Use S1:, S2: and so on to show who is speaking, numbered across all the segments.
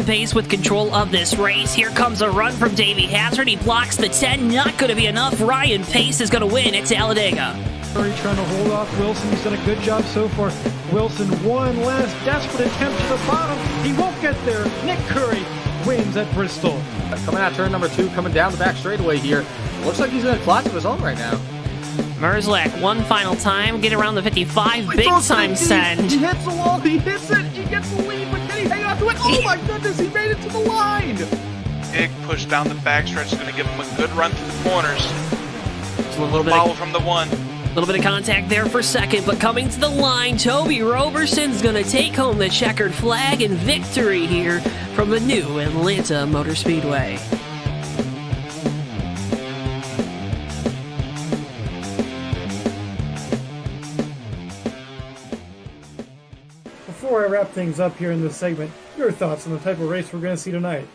S1: the pace with control of this race. Here comes a run from Davey Hazard. He blocks the 10. Not going to be enough. Ryan Pace is going to win at Talladega.
S2: Trying to hold off Wilson. He's done a good job so far. Wilson, one last desperate attempt to the bottom. He won't get there. Nick Curry wins at Bristol.
S3: Coming out turn number 2, coming down the back straightaway here. Looks like he's in a class of his own right now.
S1: Merzlak, one final time, get around the 55, big time send.
S3: He hits the wall, he hits it, he gets the lead, but can he hang on to it? Oh my goodness, he made it to the line!
S4: Big push down the backstretch is going to give him a good run through the corners.
S1: Just a little bit
S4: Follow from the 1.
S1: A little bit of contact there for second, but coming to the line, Toby Roberson's going to take home the checkered flag and victory here from the new Atlanta Motor Speedway.
S2: Before I wrap things up here in this segment, your thoughts on the type of race we're going to see tonight?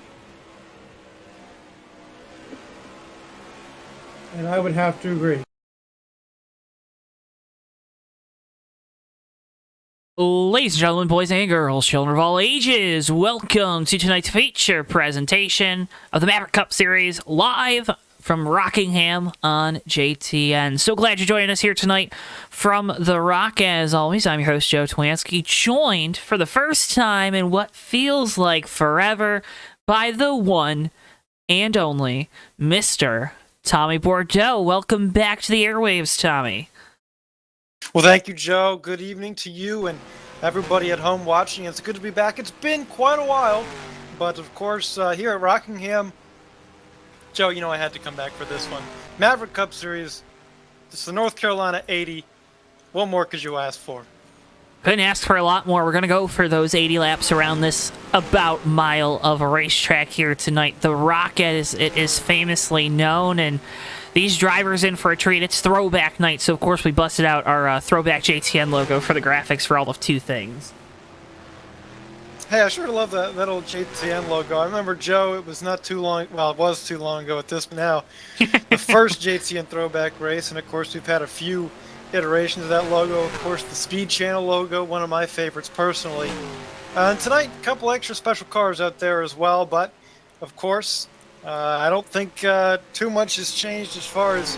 S2: And I would have to agree.
S1: Ladies and gentlemen, boys and girls, children of all ages, welcome to tonight's feature presentation of the Maverick Cup Series live from Rockingham on JTN. So glad you're joining us here tonight from The Rock. As always, I'm your host, JoeTowNetwork, joined for the first time in what feels like forever by the one and only Mr. Tommy Bordeaux. Welcome back to the airwaves, Tommy.
S5: Well, thank you, Joe. Good evening to you and everybody at home watching. It's good to be back. It's been quite a while, but of course, here at Rockingham, Joe, you know I had to come back for this one. Maverick Cup Series. It's the North Carolina 80. What more could you ask for?
S1: Couldn't ask for a lot more. We're going to go for those 80 laps around this about mile of a racetrack here tonight. The Rock, as it is famously known, and these drivers in for a treat. It's throwback night, so of course we busted out our throwback JTN logo for the graphics for all of 2 things.
S5: Hey, I sure love that old JTN logo. I remember, Joe, it was not too long, well, it was too long ago at this now, the first JTN throwback race, and of course we've had a few iterations of that logo. Of course, the Speed Channel logo, one of my favorites personally. And tonight, a couple extra special cars out there as well, but of course, I don't think too much has changed as far as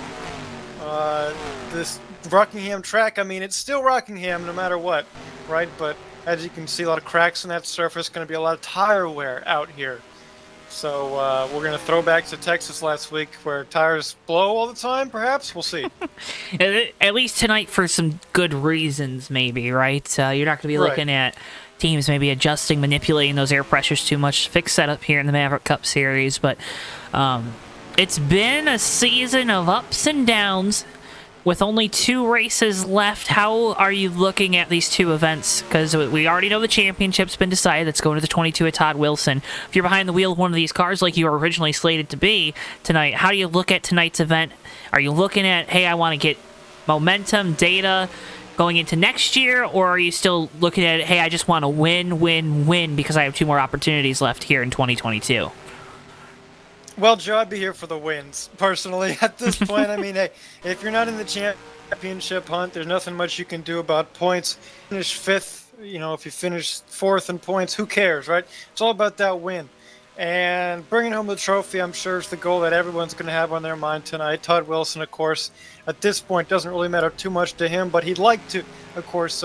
S5: this Rockingham track. I mean, it's still Rockingham no matter what, right? But as you can see, a lot of cracks in that surface, going to be a lot of tire wear out here. So we're going to throw back to Texas last week where tires blow all the time, perhaps? We'll see.
S1: At least tonight for some good reasons, maybe, right? You're not going to be looking at teams maybe adjusting, manipulating those air pressures too much. Fixed setup here in the Maverick Cup Series, but it's been a season of ups and downs with only 2 races left. How are you looking at these 2 events? Because we already know the championship's been decided. It's going to the 22 at Todd Wilson. If you're behind the wheel of one of these cars like you were originally slated to be tonight, how do you look at tonight's event? Are you looking at, hey, I want to get momentum, data going into next year, or are you still looking at, hey, I just want to win because I have 2 more opportunities left here in 2022?
S5: Well, Joe, I'd be here for the wins, personally, at this point. I mean, hey, if you're not in the championship hunt, there's nothing much you can do about points. Finish 5th, you know, if you finish 4th in points, who cares, right? It's all about that win. And bringing home the trophy, I'm sure, is the goal that everyone's going to have on their mind tonight. Todd Wilson, of course, at this point, doesn't really matter too much to him, but he'd like to, of course,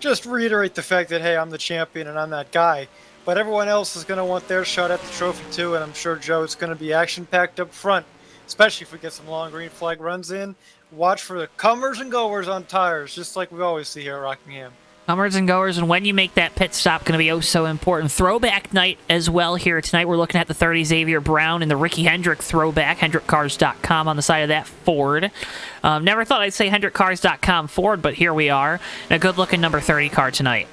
S5: just reiterate the fact that, hey, I'm the champion and I'm that guy. But everyone else is going to want their shot at the trophy too, and I'm sure, Joe, it's going to be action-packed up front, especially if we get some long green flag runs in. Watch for the comers and goers on tires, just like we always see here at Rockingham.
S1: Comers and goers, and when you make that pit stop, going to be oh so important. Throwback night as well here tonight. We're looking at the 30 Xavier Brown and the Ricky Hendrick throwback, HendrickCars.com on the side of that Ford. Never thought I'd say HendrickCars.com Ford, but here we are. And a good-looking number 30 car tonight.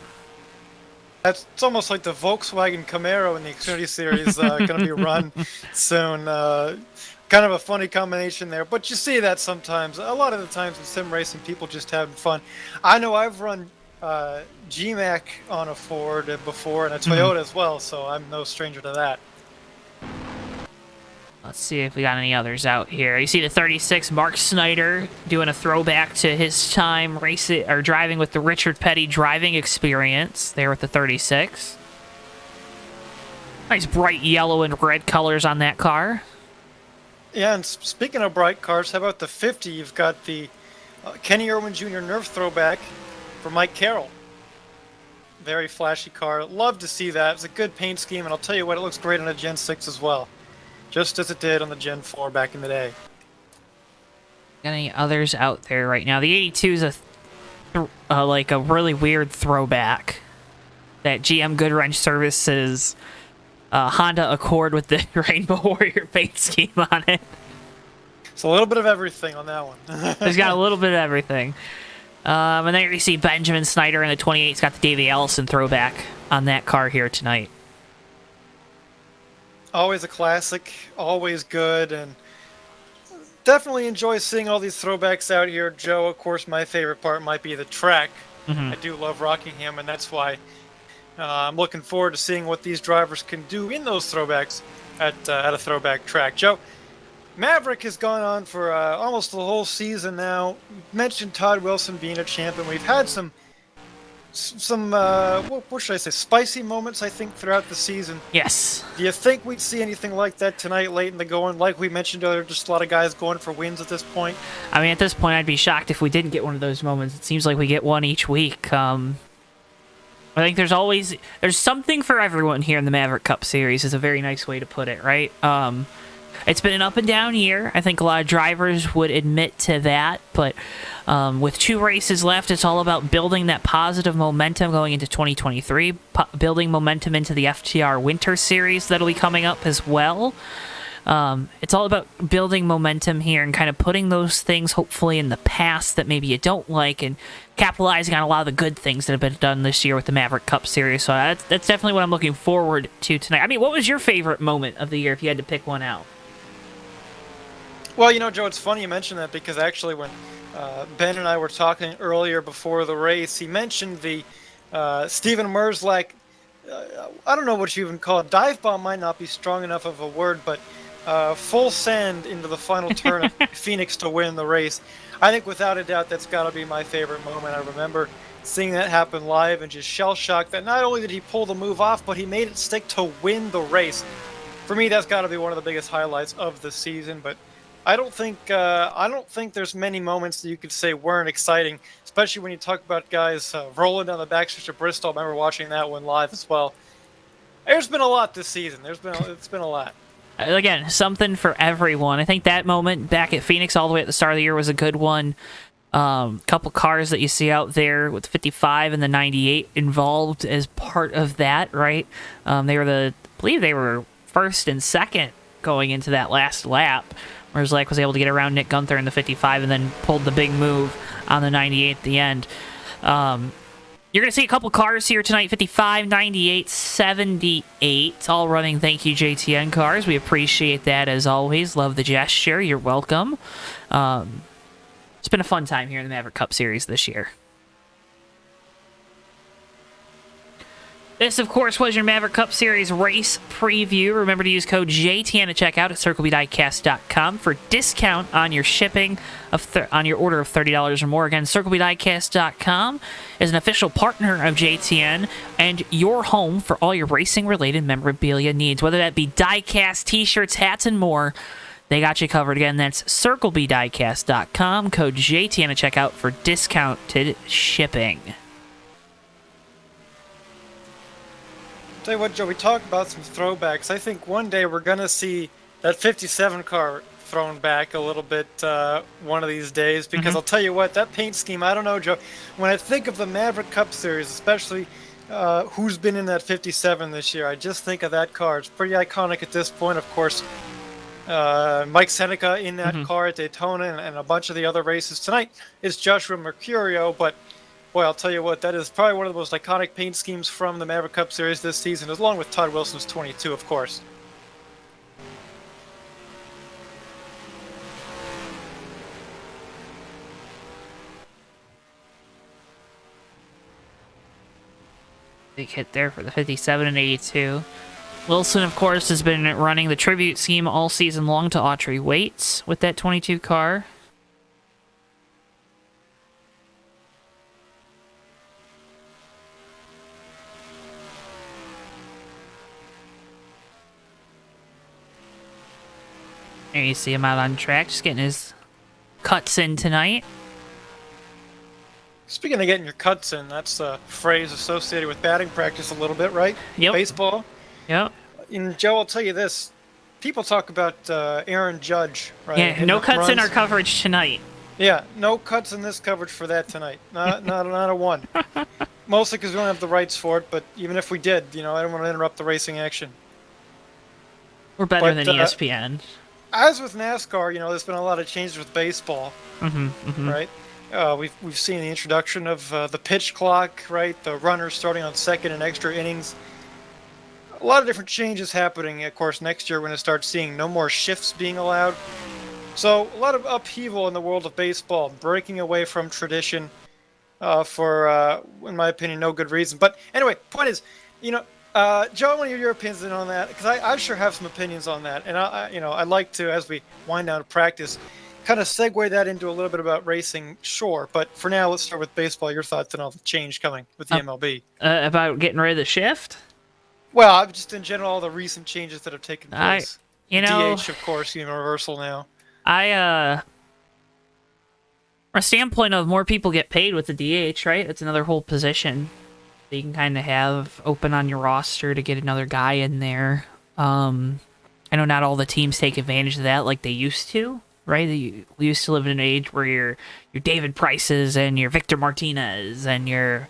S5: It's almost like the Volkswagen Camaro in the Xfinity Series going to be run soon. Kind of a funny combination there, but you see that sometimes. A lot of the times in sim racing, people just having fun. I know I've run GMAC on a Ford before and a Toyota as well, so I'm no stranger to that.
S1: Let's see if we got any others out here. You see the 36, Mark Snyder, doing a throwback to his time racing or driving with the Richard Petty driving experience there with the 36. Nice bright yellow and red colors on that car.
S5: Yeah, and speaking of bright cars, how about the 50? You've got the Kenny Irwin Jr. Nerf throwback for Mike Carroll. Very flashy car. Love to see that. It's a good paint scheme, and I'll tell you what, it looks great on a Gen 6 as well. Just as it did on the Gen 4 back in the day.
S1: Got any others out there right now? The 82 is like a really weird throwback. That GM Goodwrench Services Honda Accord with the Rainbow Warrior paint scheme on it.
S5: It's a little bit of everything on that one.
S1: It's got a little bit of everything. And then you see Benjamin Snyder in the 28's got the Davey Allison throwback on that car here tonight.
S5: Always a classic, always good, and definitely enjoy seeing all these throwbacks out here. Joe, of course, my favorite part might be the track. I do love Rockingham, and that's why I'm looking forward to seeing what these drivers can do in those throwbacks at a throwback track. Joe, Maverick has gone on for almost the whole season now. You mentioned Todd Wilson being a champion. We've had some what should I say, spicy moments, I think, throughout the season.
S1: Yes.
S5: Do you think we'd see anything like that tonight, late in the going? Like we mentioned earlier, just a lot of guys going for wins at this point.
S1: I mean, at this point, I'd be shocked if we didn't get one of those moments. It seems like we get one each week. I think there's something for everyone here in the Maverick Cup Series is a very nice way to put it, right? It's been an up and down year. I think a lot of drivers would admit to that, but with 2 races left, it's all about building that positive momentum going into 2023, building momentum into the FTR Winter Series that'll be coming up as well. It's all about building momentum here and kind of putting those things hopefully in the past that maybe you don't like and capitalizing on a lot of the good things that have been done this year with the Maverick Cup Series. So that's definitely what I'm looking forward to tonight. I mean, what was your favorite moment of the year if you had to pick one out?
S5: Well, you know, Joe, it's funny you mentioned that because actually when Ben and I were talking earlier before the race, he mentioned the Steven Merzlak, I don't know what you even call it. Dive bomb might not be strong enough of a word, but full send into the final turn of Phoenix to win the race. I think without a doubt that's got to be my favorite moment. I remember seeing that happen live and just shell-shocked that not only did he pull the move off, but he made it stick to win the race. For me, that's got to be one of the biggest highlights of the season, but I don't think there's many moments that you could say weren't exciting, especially when you talk about guys rolling down the backstretch of Bristol. I remember watching that one live as well. There's been a lot this season. It's been a lot.
S1: Again, something for everyone. I think that moment back at Phoenix all the way at the start of the year was a good one. Couple cars that you see out there with the 55 and the 98 involved as part of that, right? I believe they were first and second going into that last lap. Merzlak was able to get around Nick Gunther in the 55 and then pulled the big move on the 98 at the end. You're going to see a couple cars here tonight, 55, 98, 78, all running Thank You JTN cars. We appreciate that as always. Love the gesture. You're welcome. It's been a fun time here in the Maverick Cup Series this year. This, of course, was your Maverick Cup Series race preview. Remember to use code JTN at checkout at CircleBDiecast.com for discount on your shipping on your order of $30 or more. Again, CircleBDiecast.com is an official partner of JTN and your home for all your racing-related memorabilia needs, whether that be diecast, t-shirts, hats, and more. They got you covered. Again, that's CircleBDiecast.com, code JTN at checkout for discounted shipping.
S5: Tell you what, Joe, we talked about some throwbacks. I think one day we're going to see that 57 car thrown back a little bit one of these days, because I'll tell you what, that paint scheme, I don't know, Joe, when I think of the Maverick Cup Series, especially who's been in that 57 this year, I just think of that car. It's pretty iconic at this point, of course. Mike Seneca in that car at Daytona and a bunch of the other races. Tonight is Joshua Mercurio, but boy, I'll tell you what, that is probably one of the most iconic paint schemes from the Maverick Cup Series this season, along with Todd Wilson's 22, of course.
S1: Big hit there for the 57 and 82. Wilson, of course, has been running the tribute scheme all season long to Autry Waits with that 22 car. There you see him out on track, just getting his cuts in tonight.
S5: Speaking of getting your cuts in, that's a phrase associated with batting practice a little bit, right?
S1: Yep.
S5: Baseball.
S1: Yep.
S5: And Joe, I'll tell you this. People talk about Aaron Judge, right?
S1: Yeah, no cuts in our coverage tonight.
S5: Yeah, no cuts in this coverage for that tonight. Not a one. Mostly because we don't have the rights for it, but even if we did, I don't want to interrupt the racing action.
S1: We're better than ESPN.
S5: As with NASCAR, there's been a lot of changes with baseball, right? We've seen the introduction of the pitch clock, right? The runners starting on second and extra innings. A lot of different changes happening. Of course, next year we're going to start seeing no more shifts being allowed. So a lot of upheaval in the world of baseball, breaking away from tradition for, in my opinion, no good reason. But anyway, point is, Joe, I want to hear your opinions on that because I sure have some opinions on that, and I'd like to, as we wind down to practice, kind of segue that into a little bit about racing, sure. But for now, let's start with baseball. Your thoughts on all the change coming with the MLB?
S1: About getting rid of the shift?
S5: Well, just in general, all the recent changes that have taken place. DH, of course, universal now.
S1: From a standpoint of more people get paid with the DH, right? It's another whole position that you can kind of have open on your roster to get another guy in there. I know not all the teams take advantage of that like they used to, right? We used to live in an age where your David Prices and your Victor Martinez and your,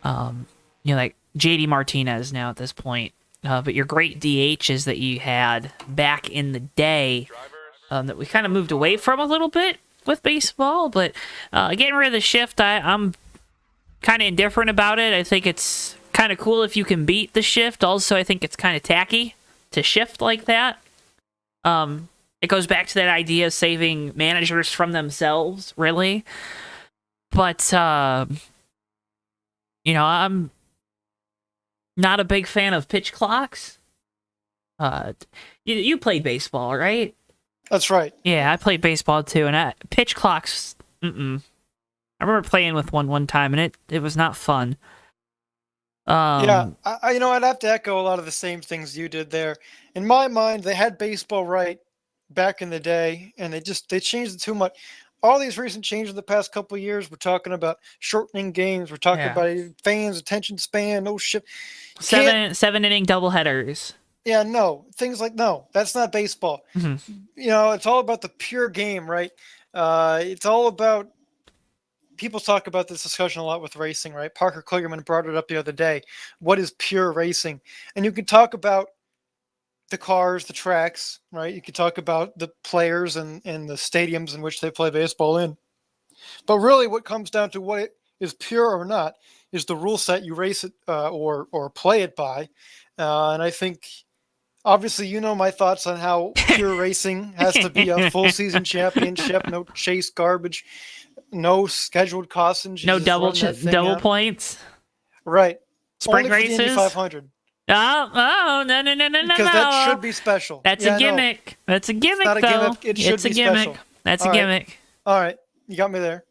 S1: like JD Martinez now at this point. But your great DHs that you had back in the day that we kind of moved away from a little bit with baseball. But getting rid of the shift, I'm kind of indifferent about it. I think it's kind of cool if you can beat the shift. Also, I think it's kind of tacky to shift like that. It goes back to that idea of saving managers from themselves, really. But, I'm not a big fan of pitch clocks. You played baseball, right?
S5: That's right.
S1: Yeah, I played baseball too, and pitch clocks, I remember playing with one time, and it was not fun.
S5: Yeah, I'd have to echo a lot of the same things you did there. In my mind, they had baseball right back in the day, and they changed it too much. All these recent changes in the past couple of years, we're talking about shortening games. We're talking about fans' attention span. No shit.
S1: Seven inning doubleheaders.
S5: Yeah, no. Things like, no, that's not baseball.
S1: Mm-hmm.
S5: It's all about the pure game, right? It's all about, people talk about this discussion a lot with racing, right? Parker Kligerman brought it up the other day. What is pure racing? And you can talk about the cars, the tracks, right? You could talk about the players and the stadiums in which they play baseball in. But really what comes down to what it is pure or not is the rule set you race it or play it by. And I think, obviously, my thoughts on how pure racing has to be a full season championship, no chase garbage, no scheduled cautions.
S1: No double points.
S5: Right.
S1: Sprint
S5: Only for the Indy
S1: races.
S5: 500.
S1: Oh, no.
S5: Because that should be special.
S1: That's a gimmick.
S5: No.
S1: That's a gimmick,
S5: it's not
S1: though.
S5: A gimmick. It should be
S1: gimmick.
S5: Special.
S1: That's a gimmick.
S5: All right. You got me there.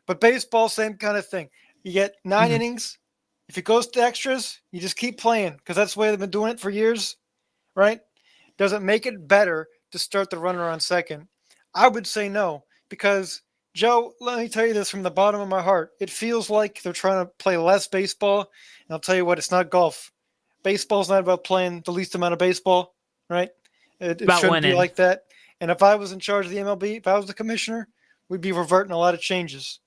S5: But baseball, same kind of thing. You get 9 innings. If it goes to extras, you just keep playing because that's the way they've been doing it for years, right? Does it make it better to start the runner on second? I would say no because, Joe, let me tell you this from the bottom of my heart. It feels like they're trying to play less baseball. And I'll tell you what, it's not golf. Baseball's not about playing the least amount of baseball, right? It shouldn't be like that. And if I was in charge of the MLB, if I was the commissioner, we'd be reverting a lot of changes.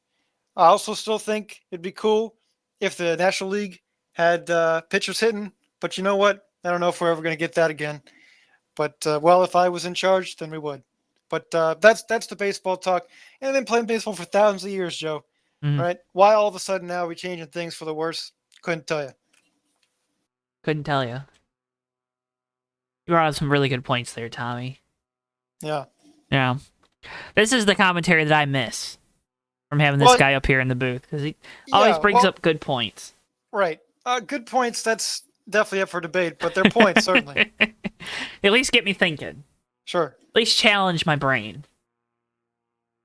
S5: I also still think it'd be cool if the National League had pitchers hitting. But you know what? I don't know if we're ever going to get that again. But, if I was in charge, then we would. But that's the baseball talk. And they've been playing baseball for thousands of years, Joe. Right? Why all of a sudden now are we changing things for the worse? Couldn't tell you.
S1: Couldn't tell you. You brought up some really good points there, Tommy.
S5: Yeah.
S1: Yeah. This is the commentary that I miss from having this guy up here in the booth because he always brings up good points.
S5: Right. Good points, that's definitely up for debate, but they're points, certainly.
S1: At least get me thinking.
S5: Sure.
S1: At least challenge my brain.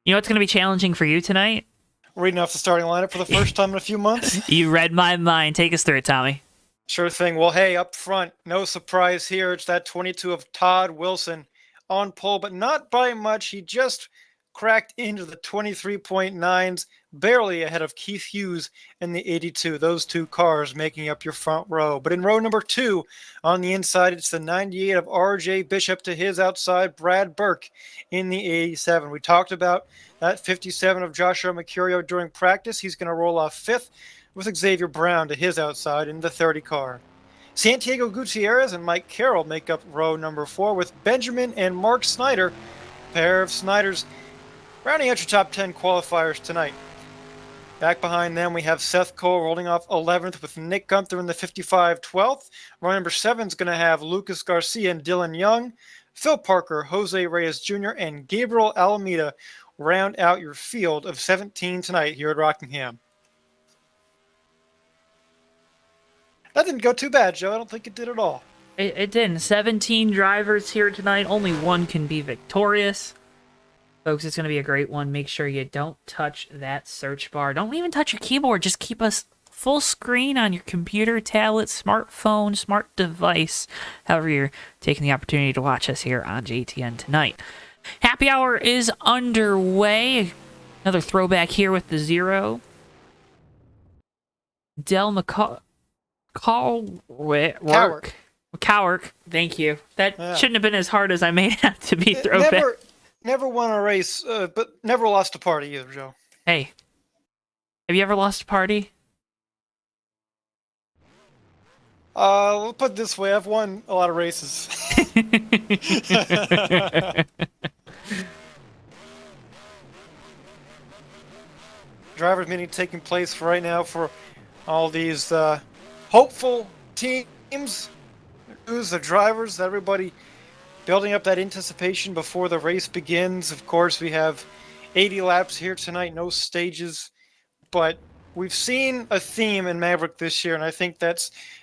S1: You know what's going to be challenging for you tonight?
S5: Reading off the starting lineup for the first time in a few months.
S1: You read my mind. Take us through it, Tommy.
S5: Sure thing. Well, hey, up front, no surprise here. It's that 22 of Todd Wilson. on pole, but not by much. He just cracked into the 23.9s, barely ahead of Keith Hughes in the 82. Those two cars making up your front row. But in row number 2 on the inside, it's the 98 of RJ Bishop to his outside, Brad Burke in the 87. We talked about that 57 of Joshua Mercurio during practice. He's going to roll off 5th with Xavier Brown to his outside in the 30 car. Santiago Gutierrez and Mike Carroll make up row number 4 with Benjamin and Mark Snyder, pair of Snyders rounding out your top 10 qualifiers tonight. Back behind them, we have Seth Cole rolling off 11th with Nick Gunther in the 55 12th. Row number 7 is going to have Lucas Garcia and Dylan Young, Phil Parker, Jose Reyes Jr., and Gabriel Alameda round out your field of 17 tonight here at Rockingham. That didn't go too bad, Joe. I don't think it did at all.
S1: It didn't. 17 drivers here tonight. Only one can be victorious. Folks, it's going to be a great one. Make sure you don't touch that search bar. Don't even touch your keyboard. Just keep us full screen on your computer, tablet, smartphone, smart device. However you're taking the opportunity to watch us here on JTN tonight. Happy hour is underway. Another throwback here with the 0. Del Cowark. Thank you. That shouldn't have been as hard as I made it out to be. Throwback.
S5: Never won a race, but never lost a party either, Joe.
S1: Hey, have you ever lost a party?
S5: We'll put it this way. I've won a lot of races. Drivers meeting taking place right now for all these hopeful teams. Who's the drivers? Everybody building up that anticipation before the race begins. Of course, we have 80 laps here tonight, no stages, but we've seen a theme in Maverick this year, and I think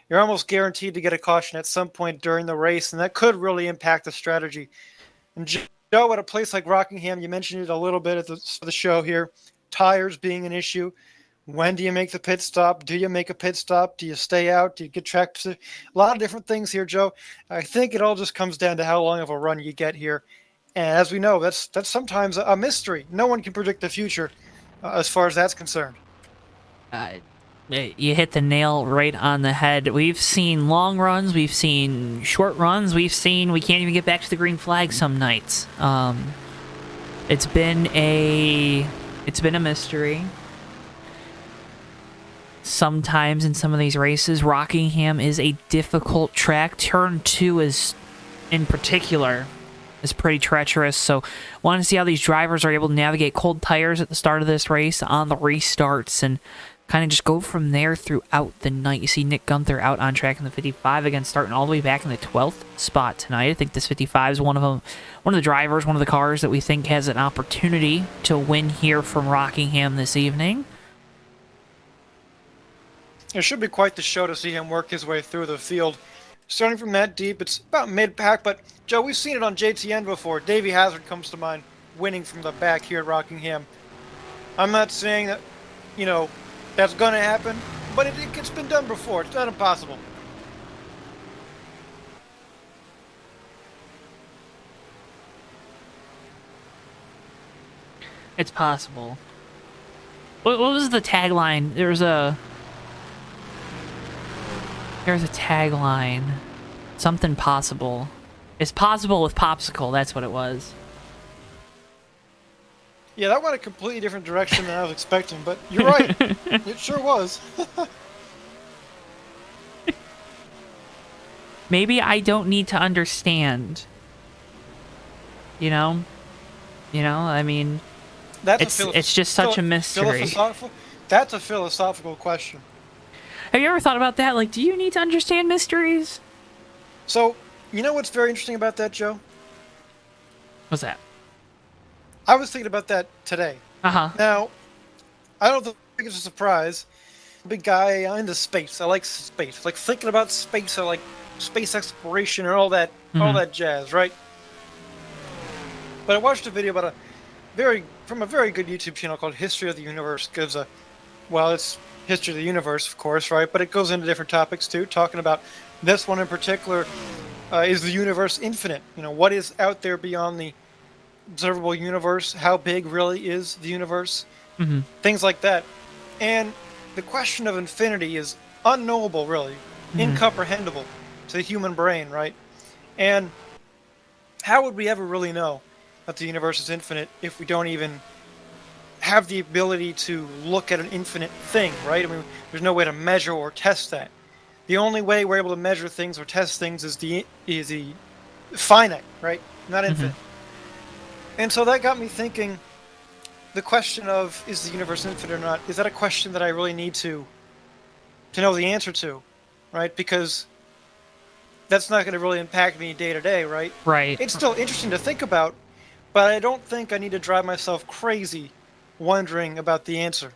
S5: you're almost guaranteed to get a caution at some point during the race, and that could really impact the strategy. And Joe, at a place like Rockingham, you mentioned it a little bit at the show here, tires being an issue. When do you make the pit stop? Do you make a pit stop? Do you stay out? Do you get track position? A lot of different things here, Joe. I think it all just comes down to how long of a run you get here. And as we know, that's sometimes a mystery. No one can predict the future as far as that's concerned.
S1: You hit the nail right on the head. We've seen long runs. We've seen short runs. We can't even get back to the green flag some nights. It's been a mystery. Sometimes in some of these races, Rockingham is a difficult track. Turn 2 is, in particular, is pretty treacherous. So, want to see how these drivers are able to navigate cold tires at the start of this race on the restarts and kind of just go from there throughout the night. You see Nick Gunther out on track in the 55 again, starting all the way back in the 12th spot tonight. I think this 55 is one of the drivers, one of the cars that we think has an opportunity to win here from Rockingham this evening.
S5: It should be quite the show to see him work his way through the field. Starting from that deep, it's about mid-pack, but Joe, we've seen it on JTN before. Davey Hazard comes to mind, winning from the back here at Rockingham. I'm not saying that, that's going to happen, but it's been done before. It's not impossible.
S1: It's possible. What was the tagline? There's a tagline. Something possible. It's possible with popsicle. That's what it was.
S5: Yeah, that went a completely different direction than I was expecting, but you're right. It sure was.
S1: Maybe I don't need to understand. I mean, it's just such a mystery.
S5: That's a philosophical question.
S1: Have you ever thought about that? Like, do you need to understand mysteries?
S5: So, you know what's very interesting about that, Joe?
S1: What's that?
S5: I was thinking about that today.
S1: Uh-huh.
S5: Now, I don't think it's a surprise. Big guy into space. I like space. Like thinking about space. I like space exploration and all that jazz, right? But I watched a video about from a very good YouTube channel called History of the Universe. It's History of the Universe, of course, right? But it goes into different topics too, talking about This one in particular, is the universe infinite? You know, what is out there beyond the observable universe? How big really is the universe?
S1: Hmm.
S5: Things like that. And the question of infinity is unknowable, really,
S1: Hmm.
S5: incomprehensible to the human brain, right? And how would we ever really know that the universe is infinite if we don't even have the ability to look at an infinite thing, right? I mean, there's no way to measure or test that. The only way we're able to measure things or test things is the finite, right? Not
S1: Hmm.
S5: infinite. And so that got me thinking, the question of is the universe infinite or not, is that a question that I really need to know the answer to, right? Because that's not going to really impact me day to day, right?
S1: Right.
S5: It's still interesting to think about, but I don't think I need to drive myself crazy wondering about the answer.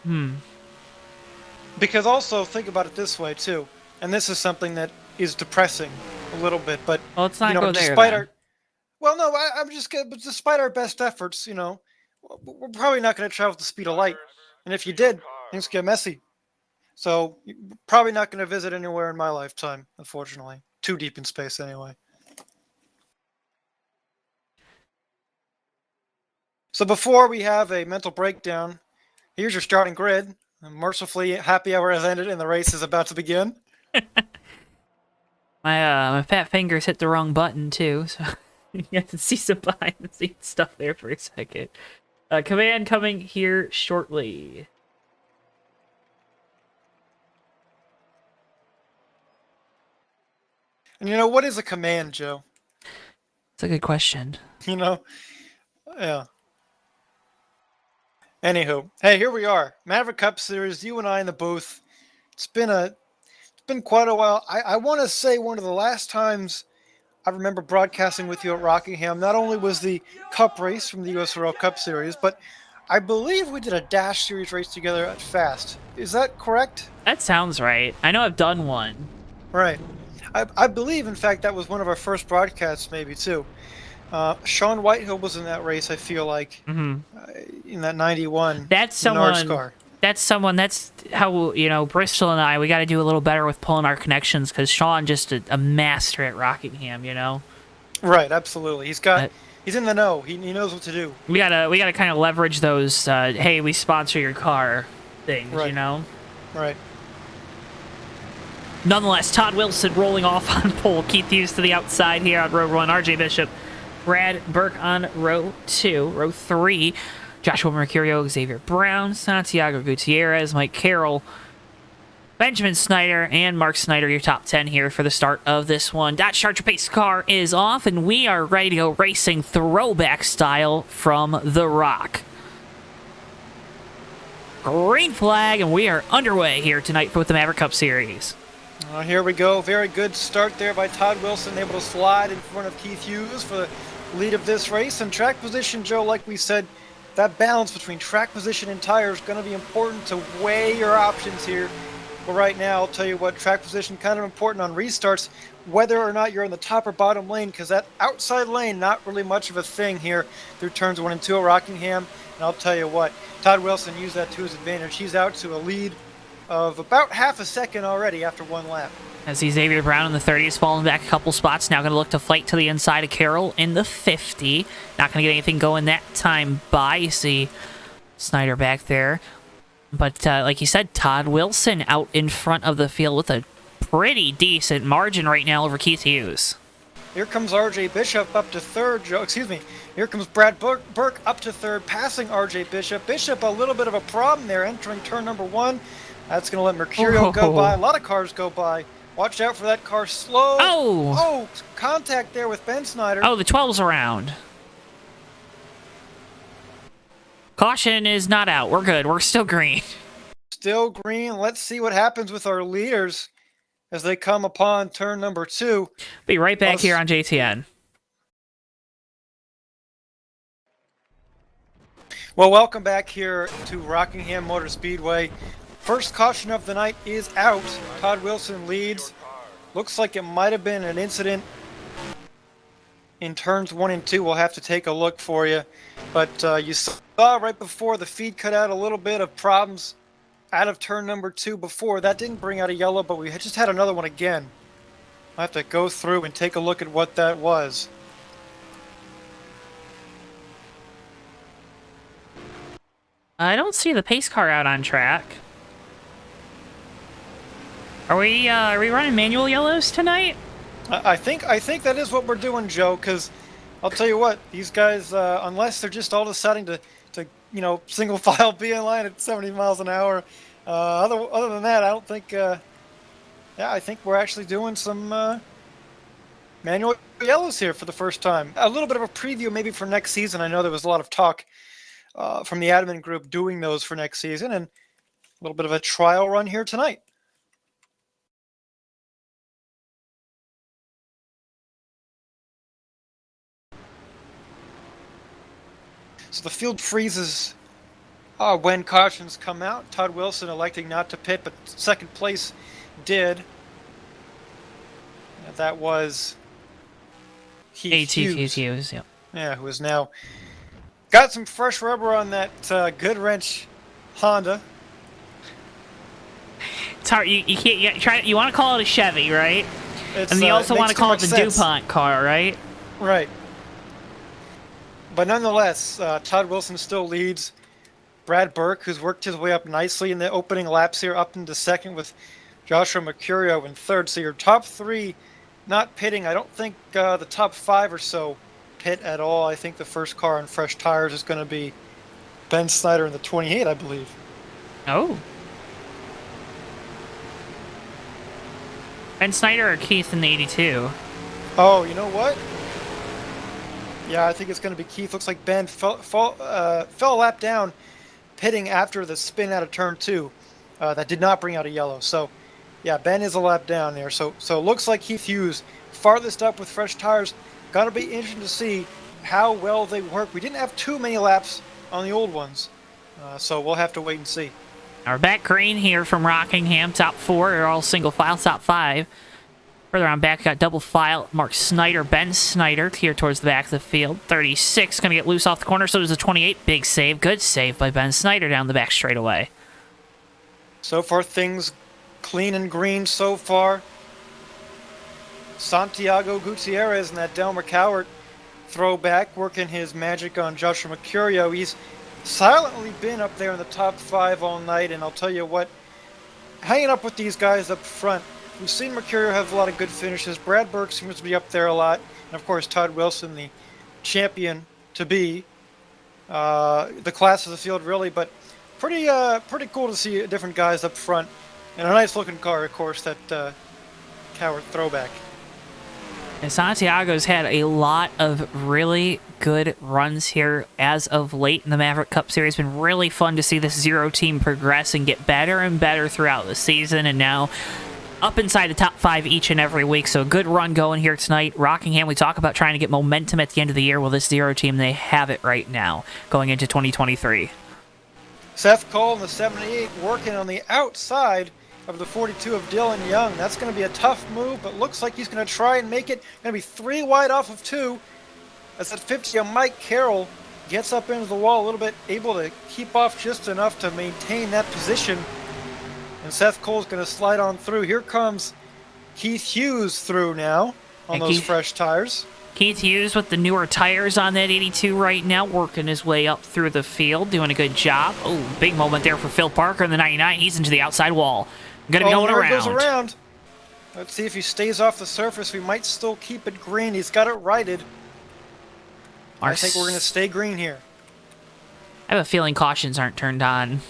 S1: Hmm.
S5: Because also think about it this way too, and this is something that is depressing a little bit, but
S1: Well, let's
S5: you
S1: not
S5: know,
S1: go there
S5: despite
S1: then.
S5: our well, no, I'm just but despite our best efforts, you know, we're probably not going to travel at the speed of light, and if you did, things get messy. So you're probably not going to visit anywhere in my lifetime, unfortunately. Too deep in space, anyway. So before we have a mental breakdown, here's your starting grid. And mercifully, happy hour has ended and the race is about to begin.
S1: My fat fingers hit the wrong button too, so you have to see some behind the scenes stuff there for a second. Command coming here shortly.
S5: And you know, what is a command, Joe?
S1: It's a good question.
S5: You know? Yeah. Anywho, hey, here we are. Maverick Cup Series, you and I in the booth. It's been quite a while. I want to say one of the last times I remember broadcasting with you at Rockingham, not only was the Cup race from the US World Cup Series, but I believe we did a Dash Series race together at Fast. Is that correct?
S1: That sounds right. I know I've done one.
S5: Right. I believe, in fact, that was one of our first broadcasts, maybe, too. Sean Whitehill was in that race, I feel like,
S1: Hmm.
S5: in that 91
S1: That's
S5: Menards
S1: someone.
S5: car.
S1: That's someone. That's how Bristol and I. We got to do a little better with pulling our connections because Sean just a master at Rockingham.
S5: Right, absolutely. He's in the know. He knows what to do.
S1: We gotta kind of leverage those. Hey, we sponsor your car things.
S5: Right. Right.
S1: Nonetheless, Todd Wilson rolling off on pole. Keith Hughes to the outside here on row 1. RJ Bishop, Brad Burke on row 2. Row 3, Joshua Mercurio, Xavier Brown, Santiago Gutierrez, Mike Carroll, Benjamin Snyder, and Mark Snyder, your top 10 here for the start of this one. That Charger Pace car is off, and we are ready to go racing throwback style from The Rock. Green flag, and we are underway here tonight with the Maverick Cup Series.
S5: Here we go. Very good start there by Todd Wilson, able to slide in front of Keith Hughes for the lead of this race. And track position, Joe, like we said, that balance between track position and tires is going to be important to weigh your options here. But right now, I'll tell you what, track position kind of important on restarts, whether or not you're in the top or bottom lane, because that outside lane, not really much of a thing here through turns 1 and 2 at Rockingham. And I'll tell you what, Todd Wilson used that to his advantage. He's out to a lead of about half a second already after one lap.
S1: As see Xavier Brown in the 30s falling back a couple spots. Now going to look to fight to the inside of Carroll in the 50. Not going to get anything going that time by. You see Snyder back there. But like you said, Todd Wilson out in front of the field with a pretty decent margin right now over Keith Hughes.
S5: Here comes RJ Bishop up to third. Here comes Brad Burke up to third, passing RJ Bishop. Bishop, a little bit of a problem there, entering turn number 1. That's going to let Mercurio go by. A lot of cars go by. Watch out for that car slow. Oh, contact there with Ben Snyder.
S1: Oh, the 12's around. Caution is not out. We're good. We're still green.
S5: Still green. Let's see what happens with our leaders as they come upon turn number 2.
S1: Be right back here on JTN.
S5: Well, welcome back here to Rockingham Motor Speedway. First caution of the night is out. Todd Wilson leads. Looks like it might have been an incident in turns 1 and 2. We'll have to take a look for you. But you saw right before the feed cut out a little bit of problems out of turn number 2 before. That didn't bring out a yellow, but we just had another one again. I have to go through and take a look at what that was.
S1: I don't see the pace car out on track. Are we running manual yellows tonight?
S5: I think that is what we're doing, Joe, because I'll tell you what, these guys, unless they're just all deciding to single file be in line at 70 miles an hour, other than that, I don't think, I think we're actually doing some manual yellows here for the first time. A little bit of a preview maybe for next season. I know there was a lot of talk from the admin group doing those for next season, and a little bit of a trial run here tonight. So the field freezes when cautions come out. Todd Wilson electing not to pit, but second place did. That was Keith Hughes.
S1: Yep.
S5: Yeah, who has now got some fresh rubber on that good wrench Honda.
S1: It's hard. You can't. You want to call it a Chevy, right? And you also
S5: It
S1: want to
S5: makes
S1: call
S5: too
S1: it the
S5: much sense.
S1: DuPont car, right?
S5: Right. But nonetheless, Todd Wilson still leads. Brad Burke, who's worked his way up nicely in the opening laps here, up into second with Joshua Mercurio in third. So your top 3 not pitting. I don't think the top 5 or so pit at all. I think the first car on fresh tires is going to be Ben Snyder in the 28, I believe.
S1: Oh. Ben Snyder or Keith in the 82?
S5: Oh, you know what? Yeah, I think it's going to be Keith. Looks like Ben fell a lap down, pitting after the spin out of turn 2. That did not bring out a yellow. So, yeah, Ben is a lap down there. So it looks like Keith Hughes farthest up with fresh tires. Got to be interesting to see how well they work. We didn't have too many laps on the old ones, so we'll have to wait and see.
S1: Our back green here from Rockingham. Top 4 are all single file. Top 5. Further on back, got double file. Mark Snyder, Ben Snyder, here towards the back of the field. 36, going to get loose off the corner. So does the 28. Big save. Good save by Ben Snyder down the back straightaway.
S5: So far, things clean and green so far. Santiago Gutierrez and that Delmer Cowart throwback working his magic on Joshua Mercurio. He's silently been up there in the top 5 all night, and I'll tell you what, hanging up with these guys up front, we've seen Mercurio have a lot of good finishes. Brad Burke seems to be up there a lot, and of course Todd Wilson, the champion to be, the class of the field really, but pretty cool to see different guys up front, and a nice looking car, of course, that Cowart throwback.
S1: And Santiago's had a lot of really good runs here as of late in the Maverick Cup Series. It's been really fun to see this Zero team progress and get better and better throughout the season, and now up inside the top 5 each and every week. So a good run going here tonight. Rockingham, we talk about trying to get momentum at the end of the year. Well, this Zero team, they have it right now going into 2023.
S5: Seth Cole in the 78 working on the outside of the 42 of Dylan Young. That's going to be a tough move, but looks like he's going to try and make it. Going to be 3 wide off of 2. As that 50 of Mike Carroll gets up into the wall a little bit, able to keep off just enough to maintain that position. And Seth Cole's going to slide on through. Here comes Keith Hughes through now on those fresh tires.
S1: Keith Hughes with the newer tires on that 82 right now, working his way up through the field, doing a good job. Oh, big moment there for Phil Parker in the 99. He's into the outside wall. Going to be going around.
S5: Goes around. Let's see if he stays off the surface. We might still keep it green. He's got it righted. I think we're going to stay green here.
S1: I have a feeling cautions aren't turned on.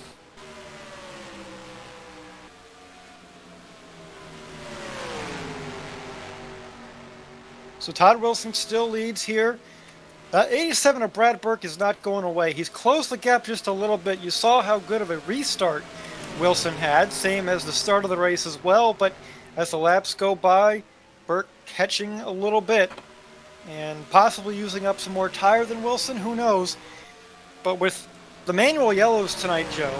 S5: So Todd Wilson still leads here. 87 of Brad Burke is not going away. He's closed the gap just a little bit. You saw how good of a restart Wilson had, same as the start of the race as well, but as the laps go by, Burke catching a little bit and possibly using up some more tire than Wilson, who knows. But with the manual yellows tonight, Joe,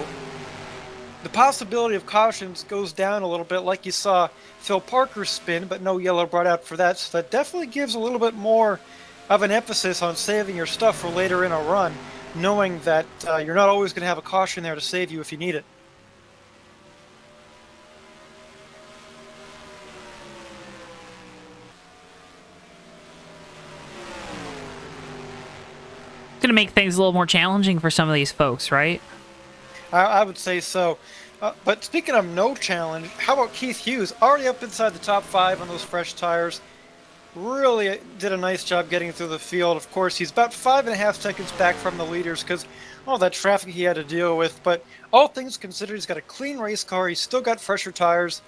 S5: the possibility of cautions goes down a little bit, like you saw Phil Parker spin, but no yellow brought out for that. So that definitely gives a little bit more of an emphasis on saving your stuff for later in a run, knowing that you're not always going to have a caution there to save you if you need it.
S1: Gonna make things a little more challenging for some of these folks, right?
S5: I would say so. But speaking of no challenge, how about Keith Hughes? Already up inside the top 5 on those fresh tires. Really did a nice job getting through the field. Of course, he's about 5.5 seconds back from the leaders because all that traffic he had to deal with. But all things considered, he's got a clean race car. He's still got fresher tires.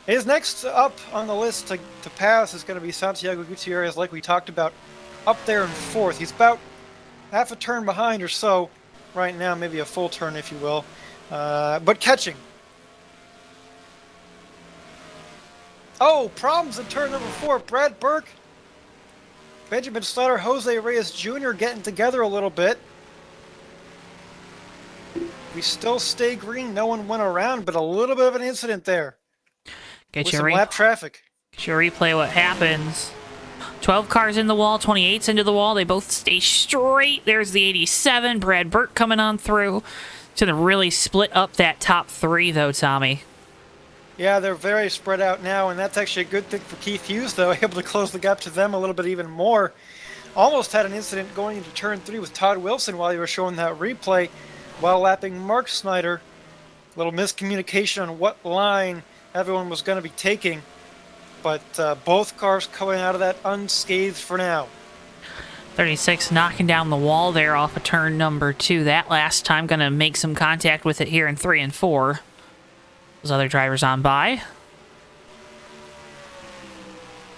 S5: His next up on the list to pass is going to be Santiago Gutierrez, like we talked about, up there in 4th. He's about half a turn behind or so right now, maybe a full turn, if you will, but catching. Oh, problems in turn number 4. Brad Burke, Benjamin Slater, Jose Reyes Jr. getting together a little bit. We still stay green. No one went around, but a little bit of an incident there.
S1: Get
S5: with
S1: your
S5: some lap traffic.
S1: Get your replay what happens. 12 cars in the wall, 28's into the wall. They both stay straight. There's the 87. Brad Burke coming on through. It's going to really split up that top 3, though, Tommy.
S5: Yeah, they're very spread out now, and that's actually a good thing for Keith Hughes, though, able to close the gap to them a little bit even more. Almost had an incident going into turn 3 with Todd Wilson while you were showing that replay while lapping Mark Snyder. A little miscommunication on what line everyone was going to be taking. But both cars coming out of that unscathed for now.
S1: 36 knocking down the wall there off of turn number 2. That last time going to make some contact with it here in 3 and 4. Those other drivers on by.